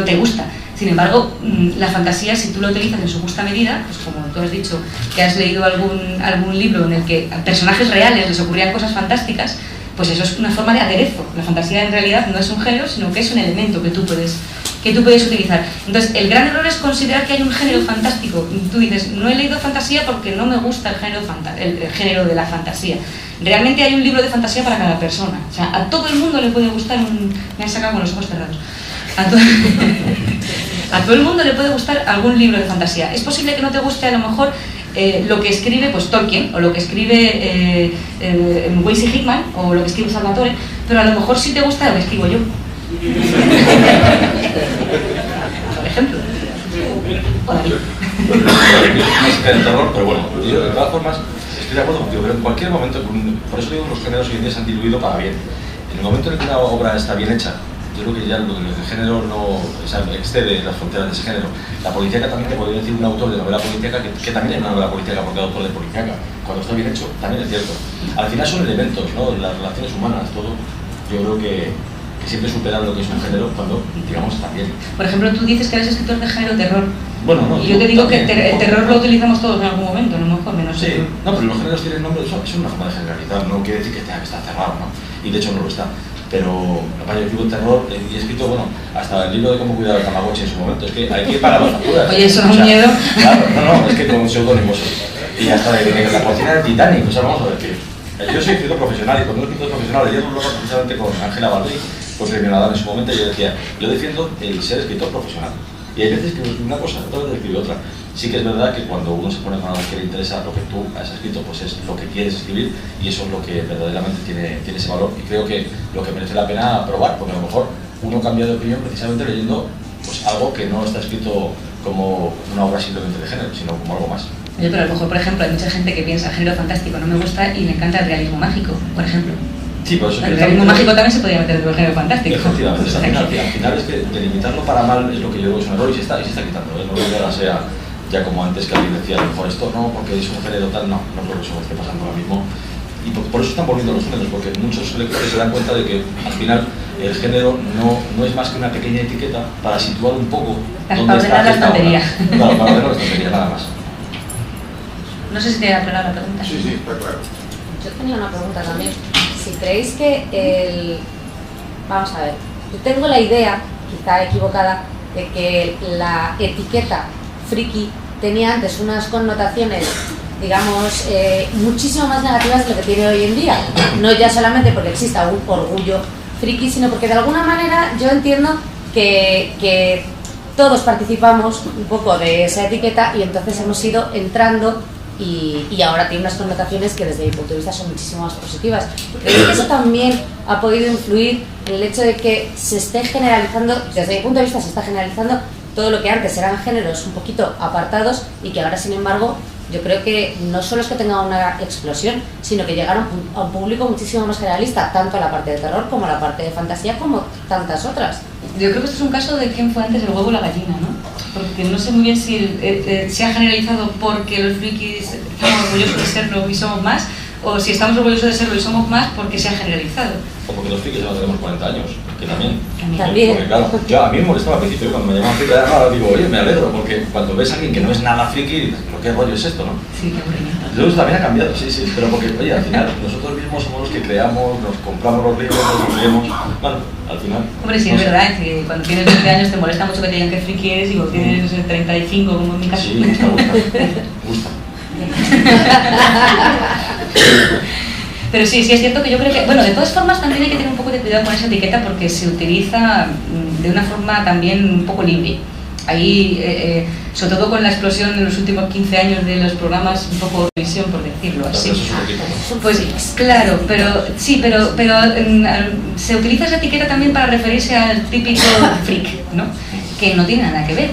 te gusta. Sin embargo, la fantasía, si tú lo utilizas en su justa medida, pues como tú has dicho, que has leído algún libro en el que a personajes reales les ocurrían cosas fantásticas, pues eso es una forma de aderezo. La fantasía en realidad no es un género, sino que es un elemento que tú puedes utilizar. Entonces, el gran error es considerar que hay un género fantástico. Tú dices, no he leído fantasía porque no me gusta el género de la fantasía. Realmente hay un libro de fantasía para cada persona. O sea, a todo el mundo le puede gustar Me han sacado con los ojos cerrados. A todo el mundo le puede gustar algún libro de fantasía. Es posible que no te guste a lo mejor lo que escribe pues Tolkien, o lo que escribe Weiss y Hickman, o lo que escribe Salvatore, pero a lo mejor sí te gusta lo que escribo yo. Por ejemplo. O David. No es que el terror, pero bueno, yo de todas formas estoy de acuerdo contigo, pero en cualquier momento, por eso digo que los géneros hoy en día se han diluido para bien. En el momento en el que una obra está bien hecha, yo creo que ya lo del género no, o sea, excede las fronteras de ese género. La policíaca también te podría decir un autor de novela policíaca que también es una novela policíaca porque es autor de policíaca, cuando está bien hecho, también es cierto. Al final son elementos, ¿no? Las relaciones humanas, todo, yo creo que siempre superan lo que es un género cuando, digamos, está bien. Por ejemplo, tú dices que eres escritor de género terror. Bueno, no. Y yo te digo que el terror lo utilizamos todos en algún momento, a lo mejor menos. Sí, no, pero los géneros tienen nombre, eso es una forma de generalizar, no quiere decir que tenga que estar cerrado, ¿no? Y de hecho no lo está. Pero yo escribo terror y he escrito, bueno, hasta el libro de cómo cuidar al Tamagotchi en su momento. Es que hay que pagar las facturas. Oye, eso no es miedo. Claro, no, es que con seudónimos. Y hasta de la cocina de Titanic, o sea, vamos a decir. Yo soy escritor profesional y cuando un escritor profesional, ayer lo hablaba precisamente con Ángela Baldí, pues que me la daba en su momento, y yo decía, yo defiendo el ser escritor profesional. Y hay veces que una cosa, otra vez escribe otra. Sí que es verdad que cuando uno se pone con algo que le interesa, lo que tú has escrito, pues es lo que quieres escribir y eso es lo que verdaderamente tiene ese valor. Y creo que lo que merece la pena probar, porque a lo mejor uno cambia de opinión precisamente leyendo pues, algo que no está escrito como una obra simplemente de género, sino como algo más. Oye, pero a lo mejor, por ejemplo, hay mucha gente que piensa género fantástico no me gusta y le encanta el realismo mágico, por ejemplo. Sí, por eso el realismo mágico también se podría meter dentro del género fantástico. Efectivamente, al final es que delimitarlo para mal es lo que yo creo que es un error y se está quitando. No creo que ahora sea ya como antes que alguien decía, a lo mejor esto no, porque es un género tal, no creo que eso esté pasando ahora mismo. Y por eso están volviendo los géneros, porque muchos lectores se dan cuenta de que al final el género no es más que una pequeña etiqueta para situar un poco dónde está la estantería. Claro, para ordenar la estantería, nada más. No sé si te ha aclarado la pregunta. Sí, está claro. Yo tenía una pregunta también. Si creéis que Vamos a ver, yo tengo la idea, quizá equivocada, de que la etiqueta friki tenía antes unas connotaciones, digamos, muchísimo más negativas de lo que tiene hoy en día. No ya solamente porque exista un orgullo friki, sino porque de alguna manera yo entiendo que todos participamos un poco de esa etiqueta y entonces hemos ido entrando y ahora tiene unas connotaciones que desde mi punto de vista son muchísimo más positivas. Creo que eso también ha podido influir en el hecho de que se esté generalizando, desde mi punto de vista se está generalizando todo lo que antes eran géneros un poquito apartados y que ahora sin embargo yo creo que no solo es que tenga una explosión, sino que llegaron a un público muchísimo más generalista, tanto a la parte de terror como a la parte de fantasía como tantas otras. Yo creo que esto es un caso de quién fue antes el huevo o la gallina, ¿no? Porque no sé muy bien si se ha generalizado porque los frikis estamos orgullosos de serlo y somos más, o si estamos orgullosos de serlo y somos más porque se ha generalizado. O porque los frikis ahora tenemos 40 años, que también. También. Porque claro, yo a mí me molestaba al principio cuando me llamaban friki, ahora digo, oye, me alegro, porque cuando ves a alguien que no es nada friki, dices, pero qué rollo es esto, ¿no? Sí, qué aburrimiento. Luego también ha cambiado, sí, pero porque, oye, al final nosotros mismos somos los que creamos, nos compramos los libros, nos leemos, bueno, al final... Hombre, sí, es verdad, que cuando tienes 20 años te molesta mucho que te digan que friki eres y cuando tienes 35, como en mi caso. Sí, gusta. Pero sí, es cierto que yo creo que, bueno, de todas formas también hay que tener un poco de cuidado con esa etiqueta porque se utiliza de una forma también un poco libre. Ahí, sobre todo con la explosión en los últimos 15 años de los programas, un poco visión, por decirlo así. Pues claro, pero se utiliza esa etiqueta también para referirse al típico freak, ¿no? Que no tiene nada que ver.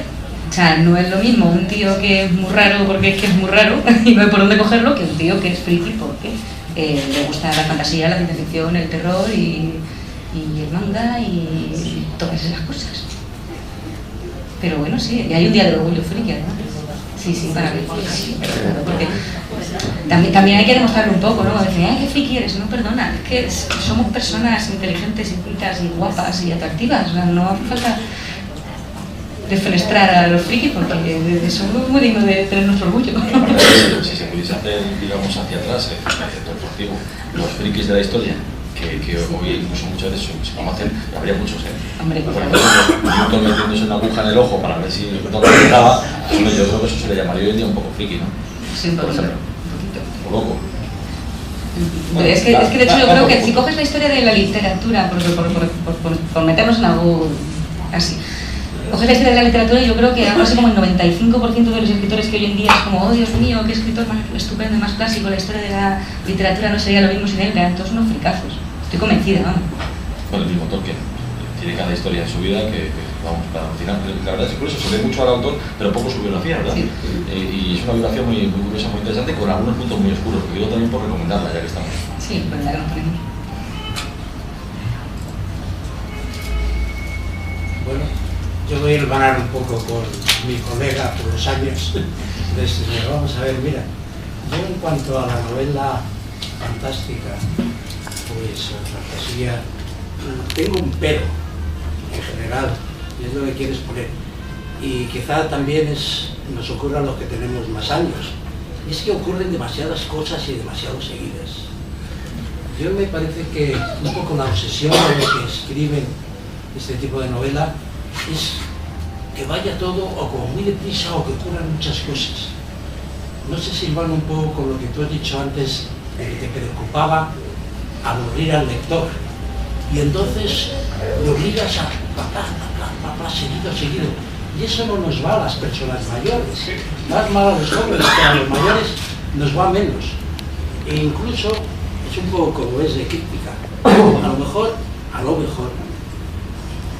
O sea, no es lo mismo un tío que es muy raro porque es que es muy raro y no hay por dónde cogerlo que un tío que es friki porque le gusta la fantasía, la ciencia ficción, el terror y el manga y todas esas cosas. Pero bueno, sí, y hay un día del orgullo friki, además. Sí, para que porque también hay que demostrarlo un poco, ¿no? Decir, ay, qué friki eres, no, perdona, es que somos personas inteligentes y cultas y guapas y atractivas, o sea, no hace falta defenestrar a los frikis porque somos muy dignos de tener nuestro orgullo. Si se pudiese hacer, digamos, hacia atrás, deportivo, los frikis de la historia, que hoy incluso muchas veces se conocen, habría muchos, Hombre, por ejemplo, Newton metiéndose una aguja en el ojo para ver si no lo entraba, bueno, yo creo que eso se le llamaría hoy en día un poco friki, ¿no? Sí, por ejemplo. Un poco loco. Bueno, es que de hecho yo creo que si coges la historia de la literatura, por meternos en algo así, coges la historia de la literatura y yo creo que algo así como el 95% de los escritores que hoy en día es como, oh Dios mío, qué escritor más estupendo y más clásico, la historia de la literatura no sería lo mismo sin él, eran todos unos fricazos. Estoy convencida, vamos. Bueno, el mismo Tolkien tiene cada historia en su vida que vamos, para alucinar. La verdad es que por eso se ve mucho al autor, pero poco su biografía, ¿verdad? Sí. Y es una biografía muy curiosa, muy interesante, con algunos puntos muy oscuros, que digo también por recomendarla, ya que estamos. Sí, pues ya que nos ponemos. Bueno, yo voy a hermanar un poco con mi colega por los años de este libro. Vamos a ver, mira, yo en cuanto a la novela fantástica, pues fantasía, tengo un pero en general, y es lo que quieres poner. Y quizá también nos ocurre a los que tenemos más años. Y es que ocurren demasiadas cosas y demasiado seguidas. Yo me parece que un poco la obsesión de los que escriben este tipo de novela es que vaya todo o como muy deprisa o que ocurran muchas cosas. No sé si van un poco con lo que tú has dicho antes, de que te preocupaba aburrir al lector. Y entonces le obligas a papá, seguido. Y eso no nos va a las personas mayores, más mal a los jóvenes, pero a los mayores nos va menos. E incluso, es un poco como es de crítica, a lo mejor,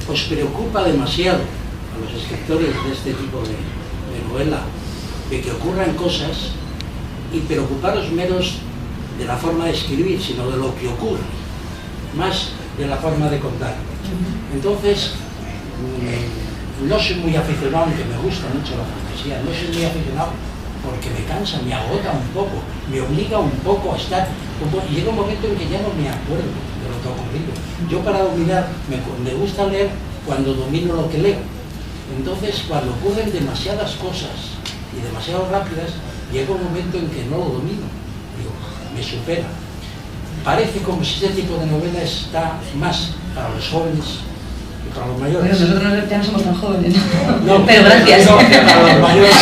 os preocupa demasiado a los escritores de este tipo de novela, de que ocurran cosas y preocuparos menos de la forma de escribir, sino de lo que ocurre, más de la forma de contar. Entonces, no soy muy aficionado, aunque me gusta mucho la fantasía, no soy muy aficionado porque me cansa, me agota un poco, me obliga un poco a estar, y llega un momento en que ya no me acuerdo de lo que ha ocurrido. Yo para dominar, me gusta leer cuando domino lo que leo. Entonces, cuando ocurren demasiadas cosas y demasiado rápidas, llega un momento en que no lo domino, digo, me supera. Parece como si este tipo de novela está más para los jóvenes que para los mayores. Bueno, nosotros ya no somos tan jóvenes, no, pero gracias. No, para los mayores.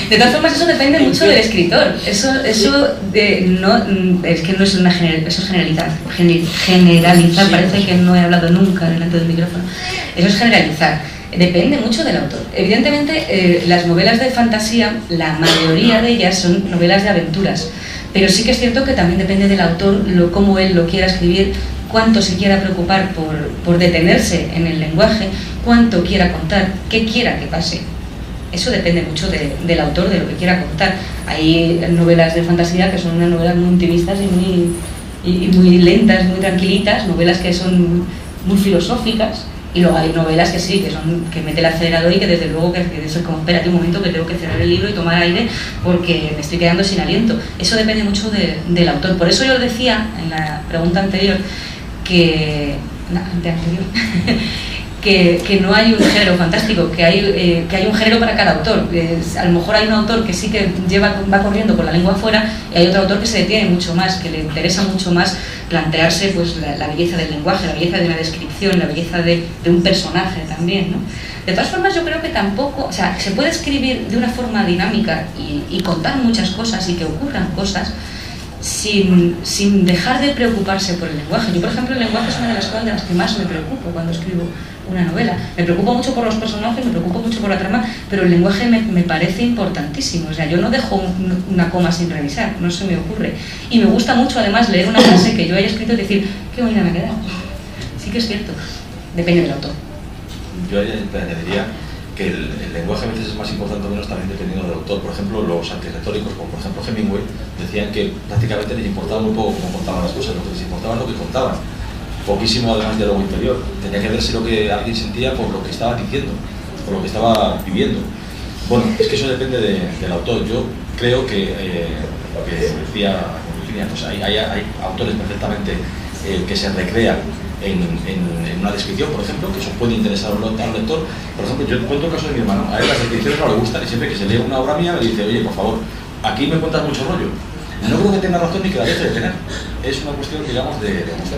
De todas formas, eso depende mucho del escritor. Eso es que no es una generalizar. Generalizar, sí, parece que no he hablado nunca delante del micrófono. Eso es generalizar. Depende mucho del autor. Evidentemente, las novelas de fantasía, la mayoría de ellas son novelas de aventuras. Pero sí que es cierto que también depende del autor, cómo él lo quiera escribir, cuánto se quiera preocupar por detenerse en el lenguaje, cuánto quiera contar, qué quiera que pase. Eso depende mucho del autor, de lo que quiera contar. Hay novelas de fantasía que son unas novelas muy intimistas y muy lentas, muy tranquilitas, novelas que son muy filosóficas, y luego hay novelas que sí, que mete el acelerador y que desde luego que es como, espérate un momento que tengo que cerrar el libro y tomar aire porque me estoy quedando sin aliento. Eso depende mucho del autor. Por eso yo decía en la pregunta anterior que no hay un género fantástico, que hay un género para cada autor. A lo mejor hay un autor que sí que va corriendo con la lengua afuera y hay otro autor que se detiene mucho más, que le interesa mucho más plantearse pues, la belleza del lenguaje, la belleza de una descripción, la belleza de un personaje también, ¿no? De todas formas, yo creo que tampoco, o sea, se puede escribir de una forma dinámica y contar muchas cosas y que ocurran cosas sin dejar de preocuparse por el lenguaje. Yo, por ejemplo, el lenguaje es una de las cosas de las que más me preocupo cuando escribo una novela. Me preocupo mucho por los personajes, me preocupo mucho por la trama, pero el lenguaje me parece importantísimo. O sea, yo no dejo una coma sin revisar, no se me ocurre. Y me gusta mucho, además, leer una frase que yo haya escrito y decir, qué bonita me ha quedado. Sí que es cierto, depende del autor. Yo añadiría que el lenguaje a veces es más importante o menos también dependiendo del autor. Por ejemplo, los antirretóricos, como por ejemplo Hemingway, decían que prácticamente les importaba muy poco cómo contaban las cosas, lo que les importaba es lo que contaban. Poquísimo además diálogo interior. Tenía que verse lo que alguien sentía por lo que estaba diciendo, por lo que estaba viviendo. Bueno, es que eso depende del autor. Yo creo que lo que decía Virginia, pues hay autores perfectamente que se recrean en una descripción, por ejemplo, que eso puede interesar a un lector. Por ejemplo, yo cuento el caso de mi hermano. A él las descripciones no le gustan y siempre que se lee una obra mía me dice, oye, por favor, aquí me cuentas mucho rollo. No creo que tenga razón ni que la deje de tener. Es una cuestión, digamos, de gusto.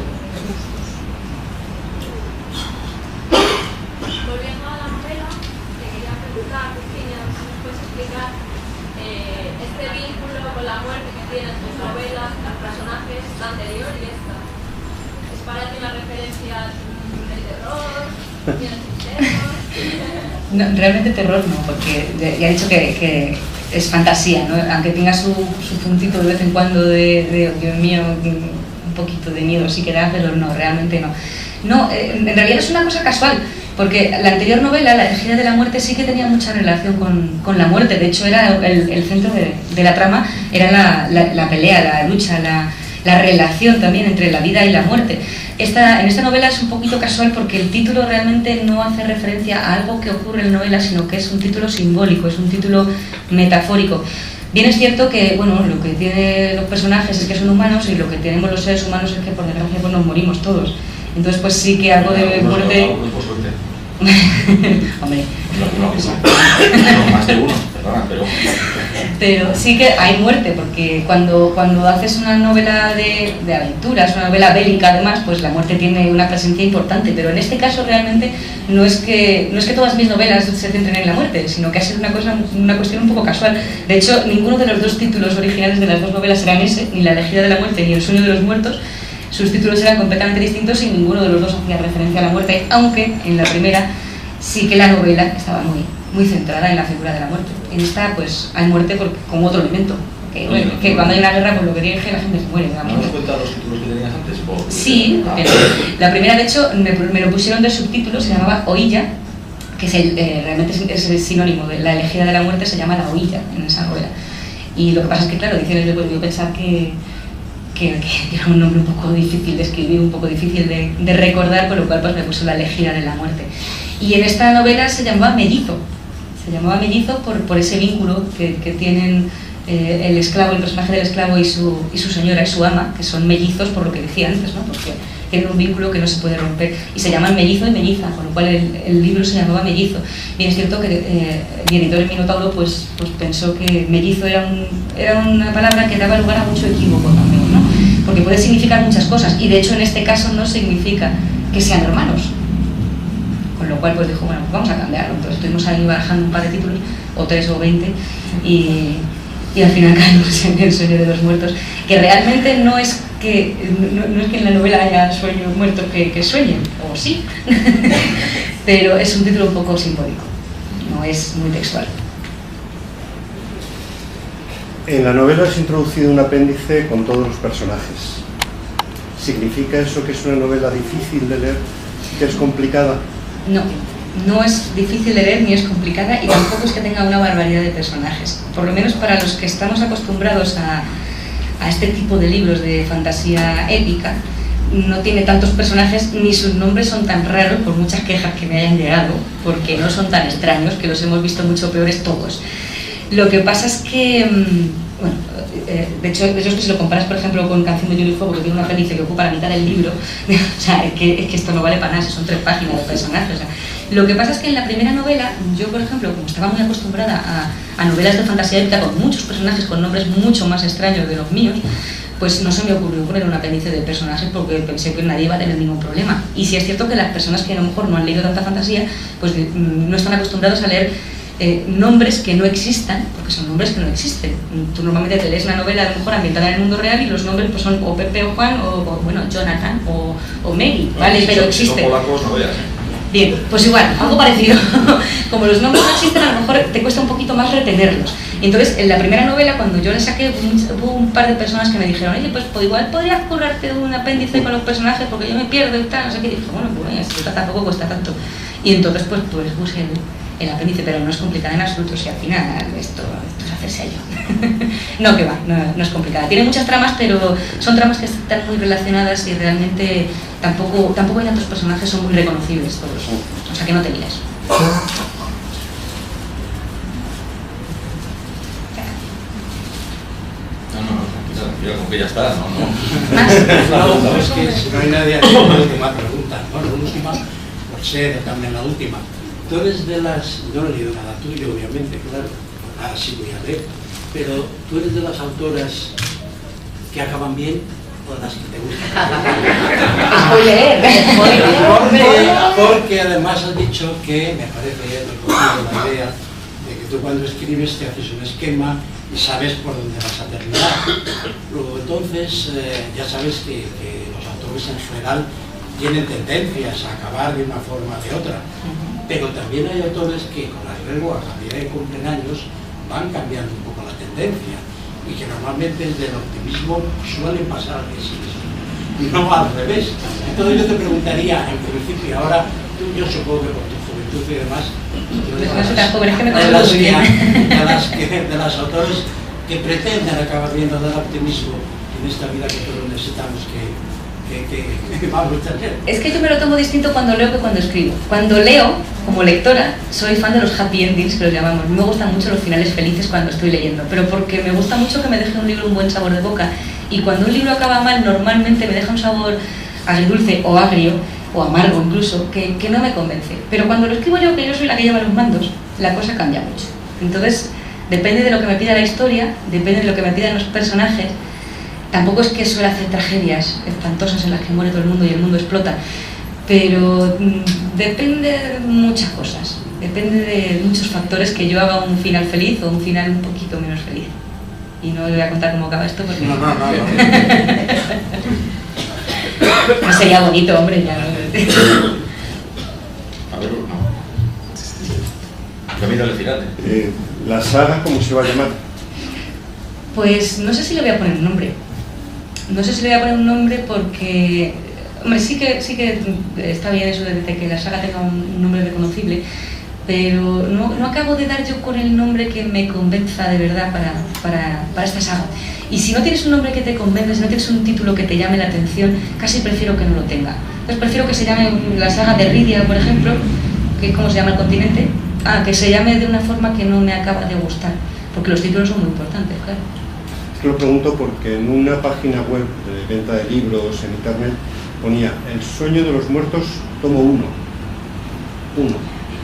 Volviendo a la novela, te quería preguntar, Virginia, si nos puedes explicar este vínculo con la muerte que tienen tus novelas, los personajes, la anterior y esta. ¿Es para ti una referencia de terror? ¿Tienes misterios? No, realmente terror no, porque ya he dicho que es fantasía, ¿no? Aunque tenga su puntito de vez en cuando de Dios mío, un poquito de miedo sí que da, pero no, realmente no. No, en realidad es una cosa casual, porque la anterior novela, La elegida de la muerte, sí que tenía mucha relación con la muerte. De hecho, era el centro de la trama, era la pelea, la lucha, la relación también entre la vida y la muerte. En esta novela es un poquito casual porque el título realmente no hace referencia a algo que ocurre en la novela, sino que es un título simbólico, es un título metafórico. Bien es cierto que, bueno, lo que tienen los personajes es que son humanos y lo que tenemos los seres humanos es que por desgracia pues nos morimos todos. Entonces pues sí que algo de muerte... Hombre, no, más de uno, perdona, pero sí que hay muerte, porque cuando haces una novela de aventuras, una novela bélica además, pues la muerte tiene una presencia importante, pero en este caso realmente no es que todas mis novelas se centren en la muerte, sino que ha sido una cuestión un poco casual. De hecho, ninguno de los dos títulos originales de las dos novelas eran ese, ni La elegida de la muerte ni El sueño de los muertos. Sus títulos eran completamente distintos y ninguno de los dos hacía referencia a la muerte, aunque en la primera sí que la novela estaba muy centrada en la figura de la muerte. En esta pues hay muerte como otro elemento, que cuando hay una guerra pues lo que tiene es que la gente se muere. ¿No nos cuentas los títulos que tenías antes? Sí, la primera de hecho me lo pusieron de subtítulos, se llamaba Oilla, que es realmente es el sinónimo de La elegida de la muerte, se llama La Oilla en esa novela. Y lo que pasa es que claro, ediciones después yo pensaba que era un nombre un poco difícil de escribir, un poco difícil de recordar, con lo cual pues me puso La elegida de la muerte. Y en esta novela se llamaba Mellizo por ese vínculo que tienen el esclavo, el personaje del esclavo y su señora y su ama, que son mellizos por lo que decía antes, ¿no? Porque tienen un vínculo que no se puede romper y se llaman Mellizo y Melliza, con lo cual el libro se llamaba Mellizo. Y es cierto que mi editor en Minotauro pues pensó que mellizo era una palabra que daba lugar a mucho equívoco también, ¿no? Porque puede significar muchas cosas y de hecho en este caso no significa que sean hermanos. Con lo cual pues dijo, bueno, pues vamos a cambiarlo. Entonces estuvimos ahí barajando un par de títulos, o 3 o 20, y al final caímos en El sueño de los muertos, que realmente no es que en la novela haya sueños muertos que sueñen, o sí, pero es un título un poco simbólico, no es muy textual. En la novela has introducido un apéndice con todos los personajes. ¿Significa eso que es una novela difícil de leer, que es complicada? No es difícil de leer ni es complicada y tampoco es que tenga una barbaridad de personajes. Por lo menos para los que estamos acostumbrados a este tipo de libros de fantasía épica, no tiene tantos personajes ni sus nombres son tan raros, por muchas quejas que me hayan llegado, porque no son tan extraños, que los hemos visto mucho peores todos. Lo que pasa es que, bueno, de hecho es que si lo comparas por ejemplo con Canción de Hielo y Fuego, que tiene un apéndice que ocupa la mitad del libro, o sea, es que esto no vale para nada, son 3 páginas de personajes. O sea, lo que pasa es que en la primera novela, yo por ejemplo, como estaba muy acostumbrada a novelas de fantasía épica con muchos personajes con nombres mucho más extraños de los míos, pues no se me ocurrió poner un apéndice de personajes porque pensé que nadie iba a tener ningún problema. Y sí es cierto que las personas que a lo mejor no han leído tanta fantasía, pues no están acostumbrados a leer nombres que no existan, porque son nombres que no existen. Tú normalmente te lees una novela a lo mejor ambientada en el mundo real y los nombres pues son o Pepe o Juan o bueno, Jonathan o Mary, ¿vale? Pero existen. Son polacos, no veas. Bien, pues igual, algo parecido. Como los nombres no existen, a lo mejor te cuesta un poquito más retenerlos. Y entonces, en la primera novela, cuando yo le saqué, hubo un par de personas que me dijeron, oye, pues igual podrías currarte un apéndice con los personajes porque yo me pierdo y tal, no sé qué. Y dije, bueno, pues esto tampoco cuesta tanto. Y entonces, pues puse el apéndice, pero no es complicada en absoluto, si al final esto es hacerse a yo. No, que va, no es complicada. Tiene muchas tramas, pero son tramas que están muy relacionadas y realmente tampoco hay tantos personajes, son muy reconocibles todos. O sea que no te líes. No, como que ya está, no. No, es que no hay nadie aquí con la última pregunta, ¿no? La última, por ser también la última. Tú eres de las, yo no he leído nada tuyo, obviamente, claro, nada sí voy a leer, pero tú eres de las autoras que acaban bien o las que te gustan. Porque además has dicho que, me parece recogido la idea de que tú cuando escribes te haces un esquema y sabes por dónde vas a terminar. Luego entonces ya sabes que los autores en general tienen tendencias a acabar de una forma o de otra. Pero también hay autores que con las lenguas, a medida que cumplen años, van cambiando un poco la tendencia y que normalmente desde el optimismo suelen pasar al pesimismo, no al revés. Entonces yo te preguntaría, en principio, ahora yo supongo que por tu juventud y demás, de las autores que pretenden acabar viendo del optimismo, en esta vida que todos necesitamos que vamos a tener. Es que yo me lo tomo distinto cuando leo que cuando escribo. Cuando leo, como lectora, soy fan de los happy endings, que los llamamos. A mí me gustan mucho los finales felices cuando estoy leyendo, pero porque me gusta mucho que me deje un libro un buen sabor de boca. Y cuando un libro acaba mal, normalmente me deja un sabor agridulce o agrio, o amargo incluso, que no me convence. Pero cuando lo escribo yo, que yo soy la que lleva los mandos, la cosa cambia mucho. Entonces, depende de lo que me pida la historia, depende de lo que me pidan los personajes. Tampoco es que suele hacer tragedias espantosas en las que muere todo el mundo y el mundo explota, pero depende de muchas cosas, depende de muchos factores que yo haga un final feliz o un final un poquito menos feliz. Y no le voy a contar cómo acaba esto porque... No sería bonito, hombre, ya. A ver, no. Camino al final. ¿La saga cómo se va a llamar? Pues no sé si le voy a poner un nombre. No sé si le voy a poner un nombre porque... Hombre, sí que está bien eso de que la saga tenga un nombre reconocible, pero no acabo de dar yo con el nombre que me convenza de verdad para esta saga. Y si no tienes un nombre que te convenza, si no tienes un título que te llame la atención, casi prefiero que no lo tenga. Entonces prefiero que se llame la saga de Rydia, por ejemplo, que es como se llama el continente, que se llame de una forma que no me acaba de gustar, porque los títulos son muy importantes, claro. Es que lo pregunto porque en una página web de venta de libros en internet ponía El sueño de los muertos, tomo 1.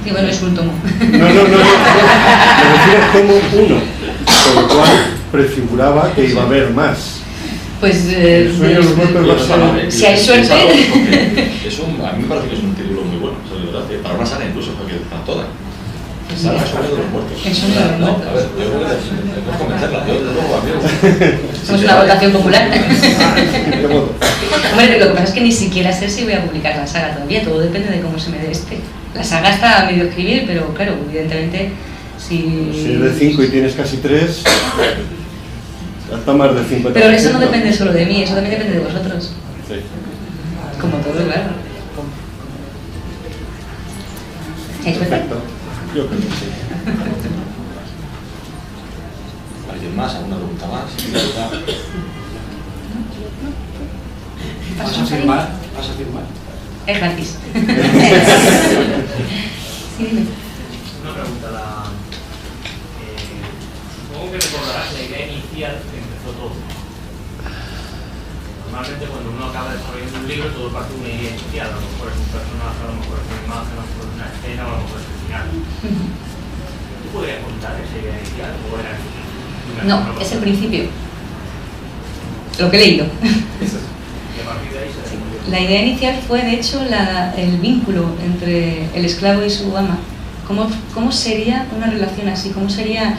Sí, bueno, es un tomo. No. Me refiero a tomo 1, con lo cual prefiguraba que iba a haber más. Pues... El sueño de los muertos va a ser... Si hay suerte... A mí me parece que es un título muy bueno, o sea, de verdad, para una saga incluso, porque están todas. Saga El sueño de los muertos. El sueño de los muertos. A ver, yo creo que tenemos que convencerla, yo luego a mí... Somos una votación popular. Hombre, lo que pasa es que ni siquiera sé si voy a publicar la saga todavía, todo depende de cómo se me dé este. La saga está a medio escribir, pero claro, evidentemente, si es de 5 y tienes casi 3, hasta más de 50%. Pero eso no depende solo de mí, eso también depende de vosotros. Sí. Como todo, claro. ¿Hay suerte? Perfecto. Yo creo que sí. ¿Alguien más? ¿Alguna pregunta más? ¿Vas a firmar? Es gratis. Sí, dime. Una pregunta. Supongo que recordarás la idea inicial que empezó todo. Normalmente cuando uno acaba desarrollando un libro todo parte de una idea inicial. A lo mejor es un personaje, a lo mejor es una imagen, a lo mejor es una escena, a lo mejor es el final. ¿Tú podrías contar esa idea inicial o era No, es el principio. Lo que he leído. La idea inicial fue, de hecho, el vínculo entre el esclavo y su ama. ¿Cómo sería una relación así? ¿Cómo sería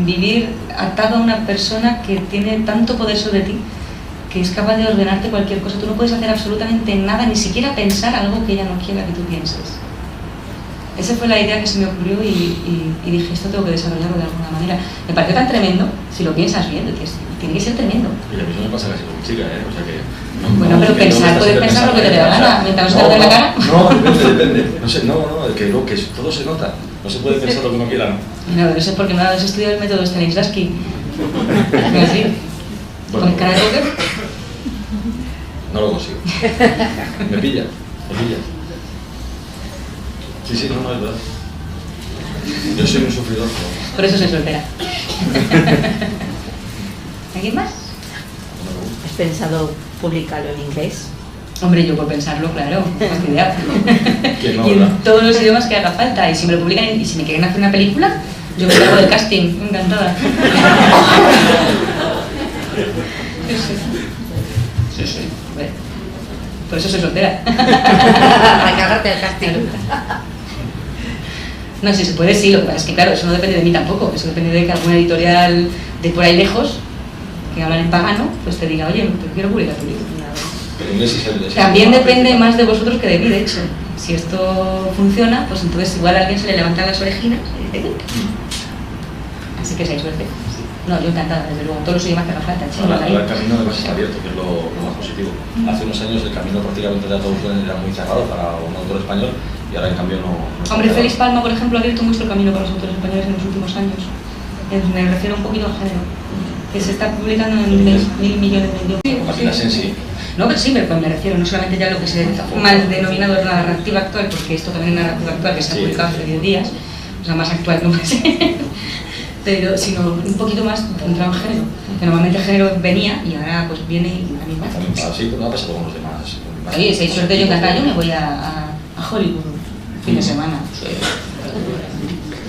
vivir atado a una persona que tiene tanto poder sobre ti, que es capaz de ordenarte cualquier cosa? Tú no puedes hacer absolutamente nada, ni siquiera pensar algo que ella no quiera que tú pienses. Esa fue la idea que se me ocurrió y dije, esto tengo que desarrollarlo de alguna manera. Me pareció tan tremendo, si lo piensas bien, que tiene que ser tremendo. Y a mí eso me pasa casi con mi chica, ¿eh? O sea que... Bueno, pero pensar, puedes pensar lo que te dé la gana, mientras no se te dé la cara. No, depende. No sé, que todo se nota. No se puede pensar lo que uno quiera, ¿no? No, pero eso es porque no has estudiado el método Stanislavski. Así, con cara de póker. No lo consigo. Me pilla. Sí, no, es verdad. Yo soy un sufridor. ¿No? Por eso soy soltera. ¿Alguien más? ¿Has pensado publicarlo en inglés? Hombre, yo por pensarlo, claro, fastidiar. No, y en todos los idiomas que haga falta. Y si me lo publican y si me quieren hacer una película, yo me hago del casting, encantada. Sí. Bueno, por eso soy soltera. Para cagarte el casting. No, si se puede, sí, lo que pasa es que claro, eso no depende de mí tampoco, eso depende de que alguna editorial de por ahí lejos, que hablan en pagano, pues te diga, oye, te quiero publicar tu libro. También depende más de vosotros que de mí, de hecho. Si esto funciona, pues entonces igual a alguien se le levantan las orejinas y dice, así que si hay suerte. No, yo encantada, desde luego, todos los idiomas que haga falta. Ahora el camino además está abierto, que es lo más positivo. Hace unos años el camino prácticamente de la traducción era muy cerrado para un autor español y ahora en cambio no Hombre, Félix Palma, por ejemplo, ha abierto mucho el camino para los autores españoles en los últimos años. Me refiero un poquito al género. que se está publicando en 1.000 millones de idiomas. Páginas en sí. No, pero sí, pero me refiero no solamente ya a lo que se mal denominado narrativa actual, porque esto también es narrativa actual que se ha publicado hace 10 días, o sea, más actual no puede ser, pero sino un poquito más centrado en género, que normalmente el género venía y ahora pues viene y a mí más. Sí, pero no ha pasado con los demás. Oye, si hay suerte yo encantada, yo me voy a Hollywood fin de semana.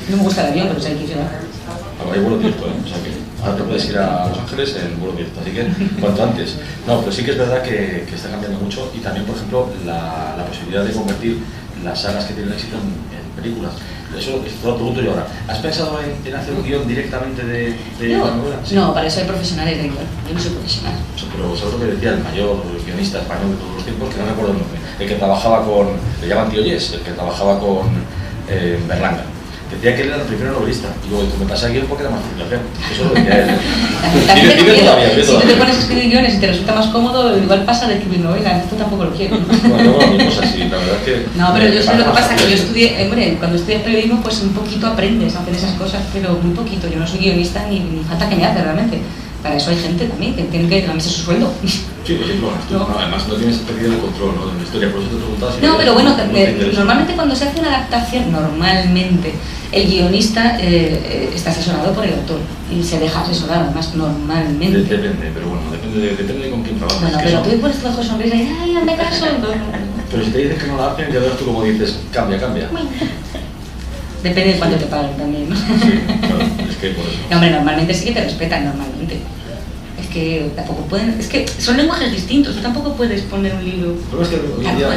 No me gusta el avión, pero si hay que ir a... Hay vuelo directo, ¿eh? O sea que ahora te puedes ir a Los Ángeles en vuelo directo, así que cuanto antes. No, pero sí que es verdad que está cambiando mucho y también, por ejemplo, la posibilidad de convertir las sagas que tienen éxito en películas. Eso te lo pregunto yo ahora. ¿Has pensado en hacer un guión directamente de la novela? ¿Sí? No, para eso hay profesionales de guión. Yo no soy profesional. Pero seguro que decía el mayor guionista español de todos los tiempos, que no me acuerdo el nombre, el que trabajaba con, le llaman Tío Yes, el que trabajaba con Berlanga. Decía que él era el primer novelista y luego me pasé aquí un poco era más fácil hacer. Eso lo decía él. Si tú te pones a escribir guiones y te resulta más cómodo, igual pasa de escribir novelas. Esto tampoco lo quiero. Bueno, lo mismo es así, la verdad es que... No, pero yo sé lo que pasa, que yo estudié, hombre, cuando estudias periodismo pues un poquito aprendes a hacer esas cosas, pero muy poquito. Yo no soy guionista ni falta que me hace realmente. Para eso hay gente también que tiene que ganarse su sueldo. Sí, pues no, además no tienes perdido el control, ¿no?, de la historia, por eso te preguntaba si... No, pero bueno, normalmente cuando se hace una adaptación, normalmente el guionista está asesorado por el autor y se deja asesorar, además, normalmente. Depende, pero bueno, depende de con quién trabajas. Bueno, pero tú pones tu mejor sonrisa y ¡ay, hazme caso! Pero si te dices que no la hacen, ya verás tú como dices, cambia. Depende de cuánto te paguen también, ¿no? Sí, claro, es que por eso. No, hombre, normalmente sí que te respetan, normalmente. Es que tampoco pueden... Es que son lenguajes distintos, tú tampoco puedes poner un libro... Pero es que hoy en día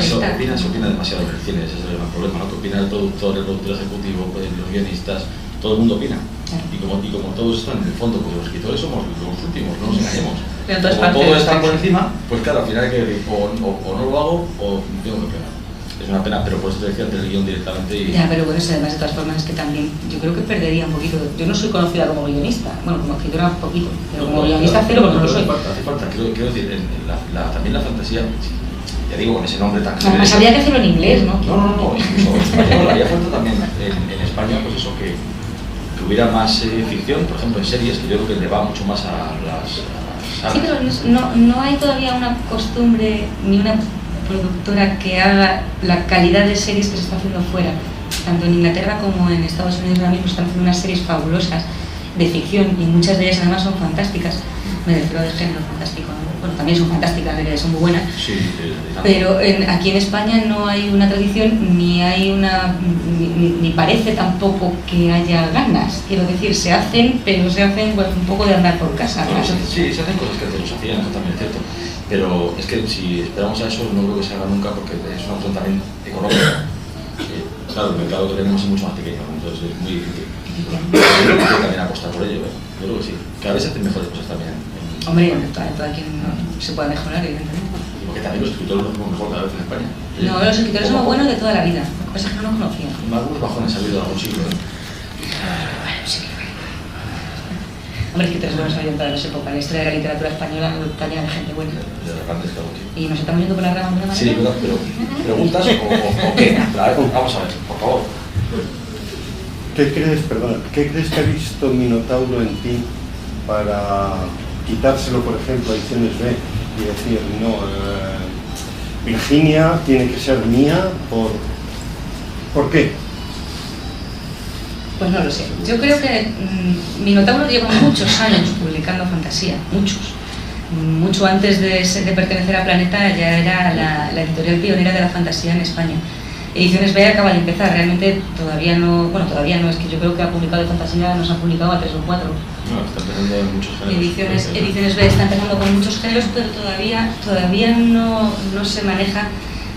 se opina demasiado en el cine, ese es el gran problema, ¿no? Que opina el productor ejecutivo, los guionistas, todo el mundo opina. Claro. Y como todos están en el fondo, pues los escritores somos los últimos, no nos engañemos. Como todos están por encima, pues claro, al final hay que decir, o no lo hago o tengo que pegar. Es una pena, pero por eso te decía hacer el guión directamente y... Ya, pero bueno, además de todas formas es que también, yo creo que perdería un poquito... Yo no soy conocida como guionista, bueno, como escritora un poquito, pero como guionista cero, pues no lo soy. Hace falta, quiero decir, también la fantasía, ya digo, con ese nombre tan... Además habría que hacerlo en inglés, ¿no? No, incluso en español, haría falta también en España, pues eso, que hubiera más ficción, por ejemplo, en series, que yo creo que le va mucho más a las... Sí, pero no hay todavía una costumbre ni una productora que haga la calidad de series que se está haciendo fuera. Tanto en Inglaterra como en Estados Unidos ahora mismo están haciendo unas series fabulosas de ficción y muchas de ellas además son fantásticas. Me refiero de género fantástico, ¿no? Bueno, también son fantásticas, son muy buenas. Sí, pero aquí en España no hay una tradición, ni hay una ni parece tampoco que haya ganas. Quiero decir, se hacen, pero se hacen pues, un poco de andar por casa. Bueno, sí, se hacen cosas que antes no se hacían, eso también es cierto. Pero es que si esperamos a eso, no creo que se haga nunca porque es una opción también económica. Claro, el mercado que tenemos es mucho más pequeño, entonces es muy difícil. Yo creo que hay que también apostar por ello, yo creo que sí. Cada vez se hacen mejores cosas también. Hombre, todo aquí se puede mejorar, evidentemente. Porque también los escritores lo hacemos mejor cada vez en España. No, los escritores son buenos de toda la vida. Lo que pasa es que no los conocían. Algunos bajones ha habido algún siglo. Bueno, sí. Hombre, escritores buenos ha habido en todas las épocas. La historia de la literatura española está llena de gente buena. Y nos estamos yendo por la rama. Sí, pero ¿preguntas o qué? Vamos a ver, por favor. ¿Qué crees que ha visto Minotauro en ti para quitárselo, por ejemplo, a Ediciones B y decir, no, Virginia tiene que ser mía ¿por qué? Pues no lo sé. Yo creo que Minotauro lleva muchos años publicando fantasía, muchos. Mucho antes de pertenecer a Planeta ya era la editorial pionera de la fantasía en España. Ediciones B acaba de empezar, realmente todavía no, es que yo creo que ha publicado de fantasía, nos ha publicado a 3 o 4. No, está empezando en muchos géneros. Ediciones B está empezando con muchos géneros, pero todavía no se maneja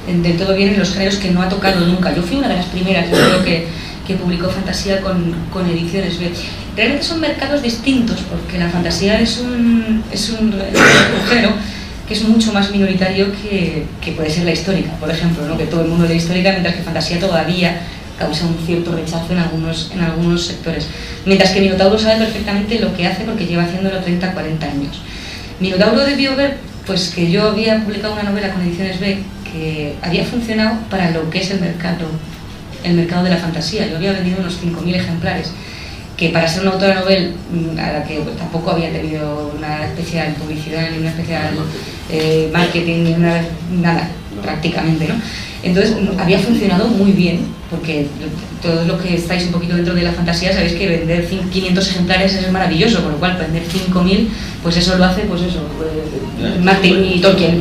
del todo bien en los géneros que no ha tocado nunca. Yo fui una de las primeras, yo creo que publicó fantasía con Ediciones B. Realmente son mercados distintos, porque la fantasía es un género que es mucho más minoritario que puede ser la histórica, por ejemplo, ¿no? Que todo el mundo lee histórica, mientras que fantasía todavía causa un cierto rechazo en algunos sectores. Mientras que Minotauro sabe perfectamente lo que hace porque lleva haciéndolo 30, 40 años. Minotauro debió ver pues, que yo había publicado una novela con Ediciones B que había funcionado para lo que es el mercado de la fantasía. Yo había vendido unos 5.000 ejemplares que para ser una autora novel, a la que pues, tampoco había tenido una especial publicidad, ni una especial marketing, ni nada, prácticamente, ¿no? Entonces había funcionado muy bien, porque todos los que estáis un poquito dentro de la fantasía sabéis que vender 500 ejemplares es maravilloso, con lo cual vender 5.000, pues eso lo hace, pues eso, Martin y Tolkien,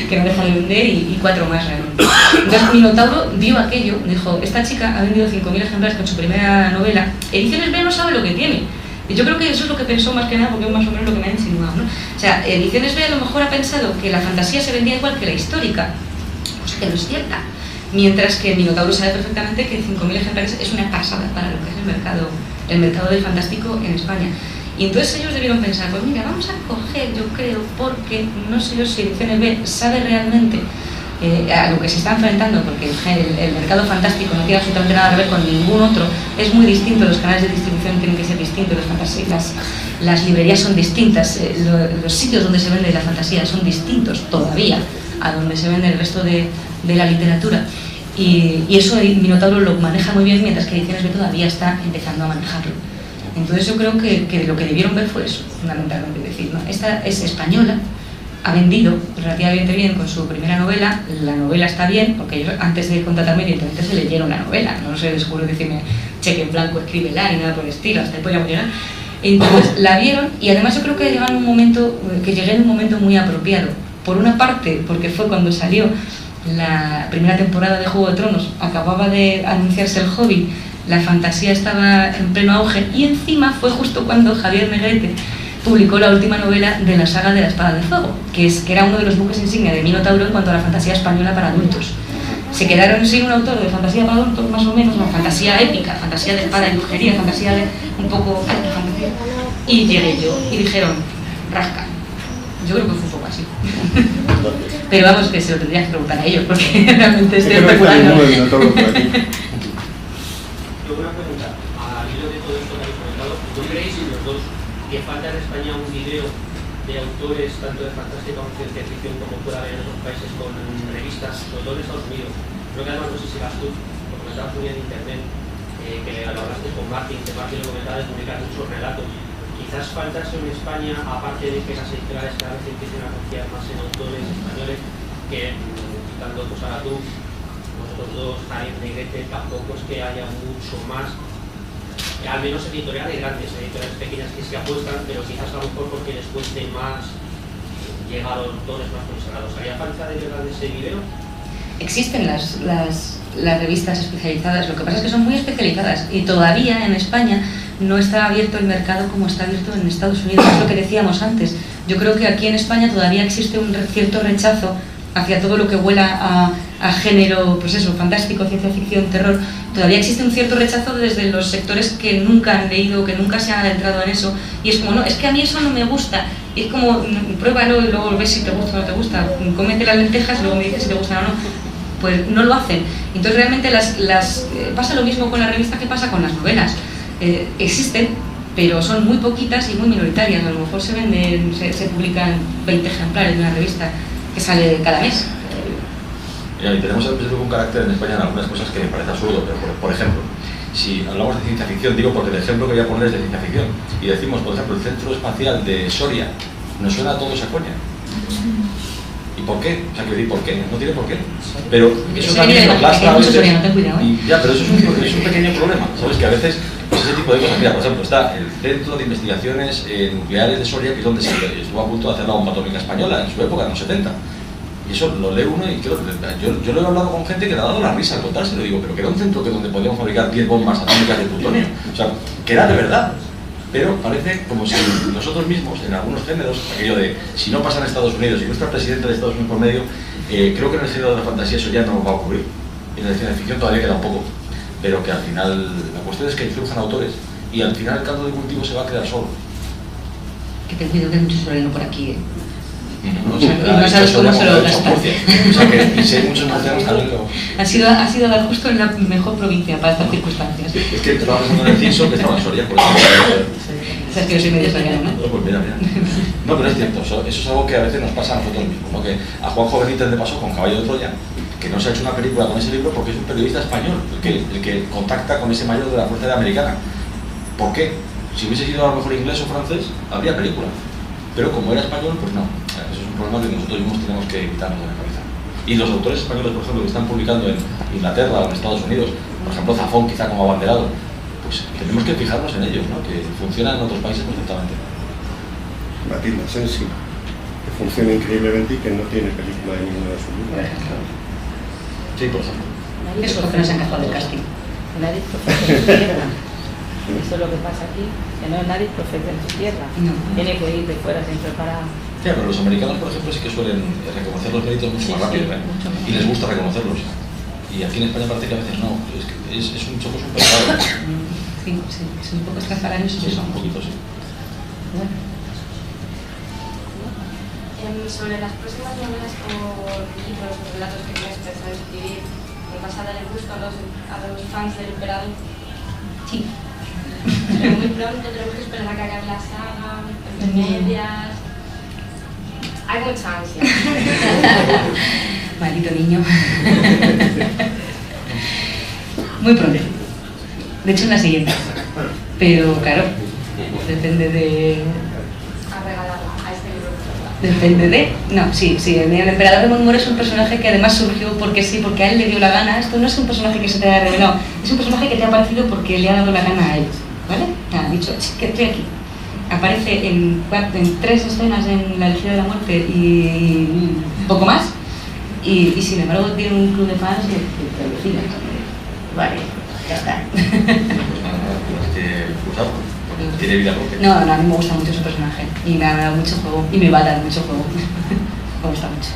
que no dejan de vender, y 4 más realmente. Entonces Minotauro vio aquello, dijo, esta chica ha vendido 5.000 ejemplares con su primera novela, Ediciones B no sabe lo que tiene. Y yo creo que eso es lo que pensó más que nada, porque es más o menos lo que me ha insinuado, ¿no? O sea, Ediciones B a lo mejor ha pensado que la fantasía se vendía igual que la histórica, cosa que no es cierta. Mientras que Minotauro sabe perfectamente que 5.000 ejemplares es una pasada para lo que es el mercado del fantástico en España. Y entonces ellos debieron pensar, pues mira, vamos a coger, yo creo, porque no sé yo si Ediciones B sabe realmente a lo que se está enfrentando, porque el mercado fantástico no tiene absolutamente nada que ver con ningún otro, es muy distinto, los canales de distribución tienen que ser distintos, las librerías son distintas, los sitios donde se vende la fantasía son distintos todavía a donde se vende el resto de la literatura, y eso Minotauro lo maneja muy bien, mientras que Ediciones B todavía está empezando a manejarlo. Entonces yo creo que lo que debieron ver fue eso, fundamentalmente, decir, ¿no? Esta es española, ha vendido relativamente bien con su primera novela, la novela está bien, porque ellos antes de contratarme evidentemente se leyeron la novela, no se les ocurre decirme cheque en blanco, escríbela, ni nada por el estilo, hasta ahí podíamos llegar. Entonces la vieron, y además yo creo que llegué en un momento muy apropiado. Por una parte, porque fue cuando salió la primera temporada de Juego de Tronos, acababa de anunciarse El Hobbit, la fantasía estaba en pleno auge, y encima fue justo cuando Javier Negrete publicó la última novela de la saga de la Espada de Fuego, que era uno de los buques insignia de Minotauro en cuanto a la fantasía española para adultos. Se quedaron sin un autor de fantasía para adultos, más o menos, una fantasía épica, fantasía de espada y brujería, fantasía de un poco fantasía. Y llegué yo y dijeron, rasca. Yo creo que fue un poco así. Pero vamos, que se lo tendrías que preguntar a ellos, porque realmente estoy especulando. Una pregunta, al hilo de todo esto que habéis comentado, ¿no creéis los dos que falta en España un video de autores tanto de fantástica como de ciencia ficción como pueda haber en otros países con revistas, sobre todo en Estados Unidos? Creo que además no sé si vas tú, lo comentabas muy en internet, que lo hablaste con Martin, que Martin lo comentaba de publicar muchos relatos. Quizás falta eso en España, aparte de que las editoriales cada vez empiecen a confiar más en autores españoles, que quitando pues ahora tú, nosotros dos, Jaime Negrete, tampoco es que haya mucho más, al menos editoriales grandes, editoriales pequeñas que se apuestan, pero quizás a lo mejor porque les cueste más llegar a autores más consagrados. ¿Haría falta de verdad ese video? Existen las revistas especializadas, lo que pasa es que son muy especializadas, y todavía en España no está abierto el mercado como está abierto en Estados Unidos, es lo que decíamos antes. Yo creo que aquí en España todavía existe un cierto rechazo hacia todo lo que huela a género, pues eso, fantástico, ciencia ficción, terror. Todavía existe un cierto rechazo desde los sectores que nunca han leído, que nunca se han adentrado en eso, y es como, no, es que a mí eso no me gusta, y es como, pruébalo y luego ves si te gusta o no te gusta, cómete las lentejas y luego me dices si te gustan o no. Pues no lo hacen. Entonces realmente pasa lo mismo con las revistas que pasa con las novelas. Existen, pero son muy poquitas y muy minoritarias. A lo mejor se publican 20 ejemplares de una revista que sale cada mes. Y tenemos un carácter en España en algunas cosas que me parece absurdo, pero por ejemplo, si hablamos de ciencia ficción, digo porque el ejemplo que voy a poner es de ciencia ficción, y decimos, por ejemplo, el Centro Espacial de Soria, nos suena a todos a coña. ¿Y por qué? O sea, quiero decir, ¿por qué? No tiene por qué. Pero eso también nos lastra a veces. Ya, pero eso es un pequeño problema, ¿sabes? Que a veces pues ese tipo de cosas, mira, por ejemplo, está el Centro de Investigaciones Nucleares de Soria, que es donde se estuvo a punto de hacer la bomba atómica española en su época, en los 70. Y eso lo lee uno y yo lo he hablado con gente que le ha dado la risa al contárselo. Digo, pero que era un centro donde podíamos fabricar 10 bombas atómicas de plutonio. O sea, que era de verdad. Pero parece como si nosotros mismos, en algunos géneros, aquello de si no pasa en Estados Unidos y nuestra presidenta de Estados Unidos por medio, creo que en el género de la fantasía eso ya no va a ocurrir. Y en la ciencia ficción todavía queda un poco. Pero que al final, la cuestión es que surjan autores y al final el caldo de cultivo se va a crear solo. Que ten cuidado que hay mucho sobrino por aquí, ¿eh? No sabes cómo se lo gastan. O sea que si hay muchos murcianos también lo... Ha sido dar justo en la mejor provincia para estas circunstancias. Es que estaba pensando en el Cinso, que estaba en Soria, por eso. Sabes que yo soy medio soriano, ¿no? No, pues mira. No, pero es cierto, eso es algo que a veces nos pasa a nosotros mismos, ¿no? Que a Juanjo Benítez le pasó con Caballo de Troya, que no se ha hecho una película con ese libro porque es un periodista español, el que contacta con ese mayor de la Fuerza Aérea Americana. ¿Por qué? Si hubiese sido a lo mejor inglés o francés, habría película. Pero como era español, pues no. Eso es un problema que nosotros mismos tenemos que quitarnos de la cabeza. Y los autores españoles, por ejemplo, que están publicando en Inglaterra o en Estados Unidos, por ejemplo Zafón quizá como abanderado, pues tenemos que fijarnos en ellos, ¿no? Que funcionan en otros países perfectamente. Matilda Sensi, que funciona increíblemente y que no tiene película de ninguna de sus libros. Sí, por ejemplo. Eso porque no se ha encajado del casting. Nadie es profeta en su tierra. Eso es lo que pasa aquí, que no es nadie profeta en su tierra. No. Tiene que ir de fuera siempre para... Sí, pero los americanos, por ejemplo, sí que suelen reconocer los méritos mucho más rápido, ¿eh? mucho más. Y les gusta reconocerlos. Y aquí en España parece que a veces no, es un choco súper raro. Sí, son un poco estrafalarios. Sí, un poquito, sí. Bueno. Sobre las próximas novelas o libros o relatos que tienes pensado escribir, ¿vas a dar el gusto a los fans del Emperador? Sí. Pero muy pronto tenemos que esperar a que acabe la saga, medias. Hay mucha ansia. Maldito niño. Muy pronto. De hecho, en la siguiente. Pero claro, depende de... A regalarla a este libro. Depende de... No, sí. El Emperador de Montmort es un personaje que además surgió porque sí, porque a él le dio la gana. Esto no es un personaje que se te haya revelado, es un personaje que te ha parecido porque le ha dado la gana a él. ¿Vale? Ha dicho, que estoy aquí. Aparece en 3 escenas en La Elegida de la Muerte y poco más. Y sin embargo tiene un club de fans que alucina. Vale, ya está. Tiene vida propia. No, a mí me gusta mucho su personaje y me ha dado mucho juego y me va a dar mucho juego. Me gusta mucho.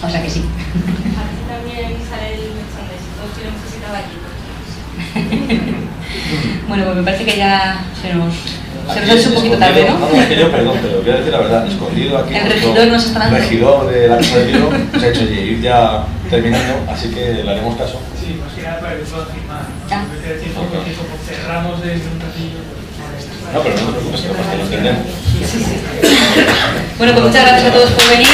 O sea que sí. Aquí también sale el merchandising, todos queremos ese caballito. Bueno, pues me parece que ya se nos ha hecho un poquito tarde, ¿no? No, es que yo, perdón, pero voy a decir la verdad, escondido aquí. El regidor nos está dando. El regidor de la Casa de Vino se ha hecho ir ya terminando, así que le haremos caso. Sí, más que nada para que pueda firmar. Ah. Porque como cerramos desde un ratillo. No, pero no te preocupes, que lo entendemos. Bueno, pues muchas gracias a todos por venir.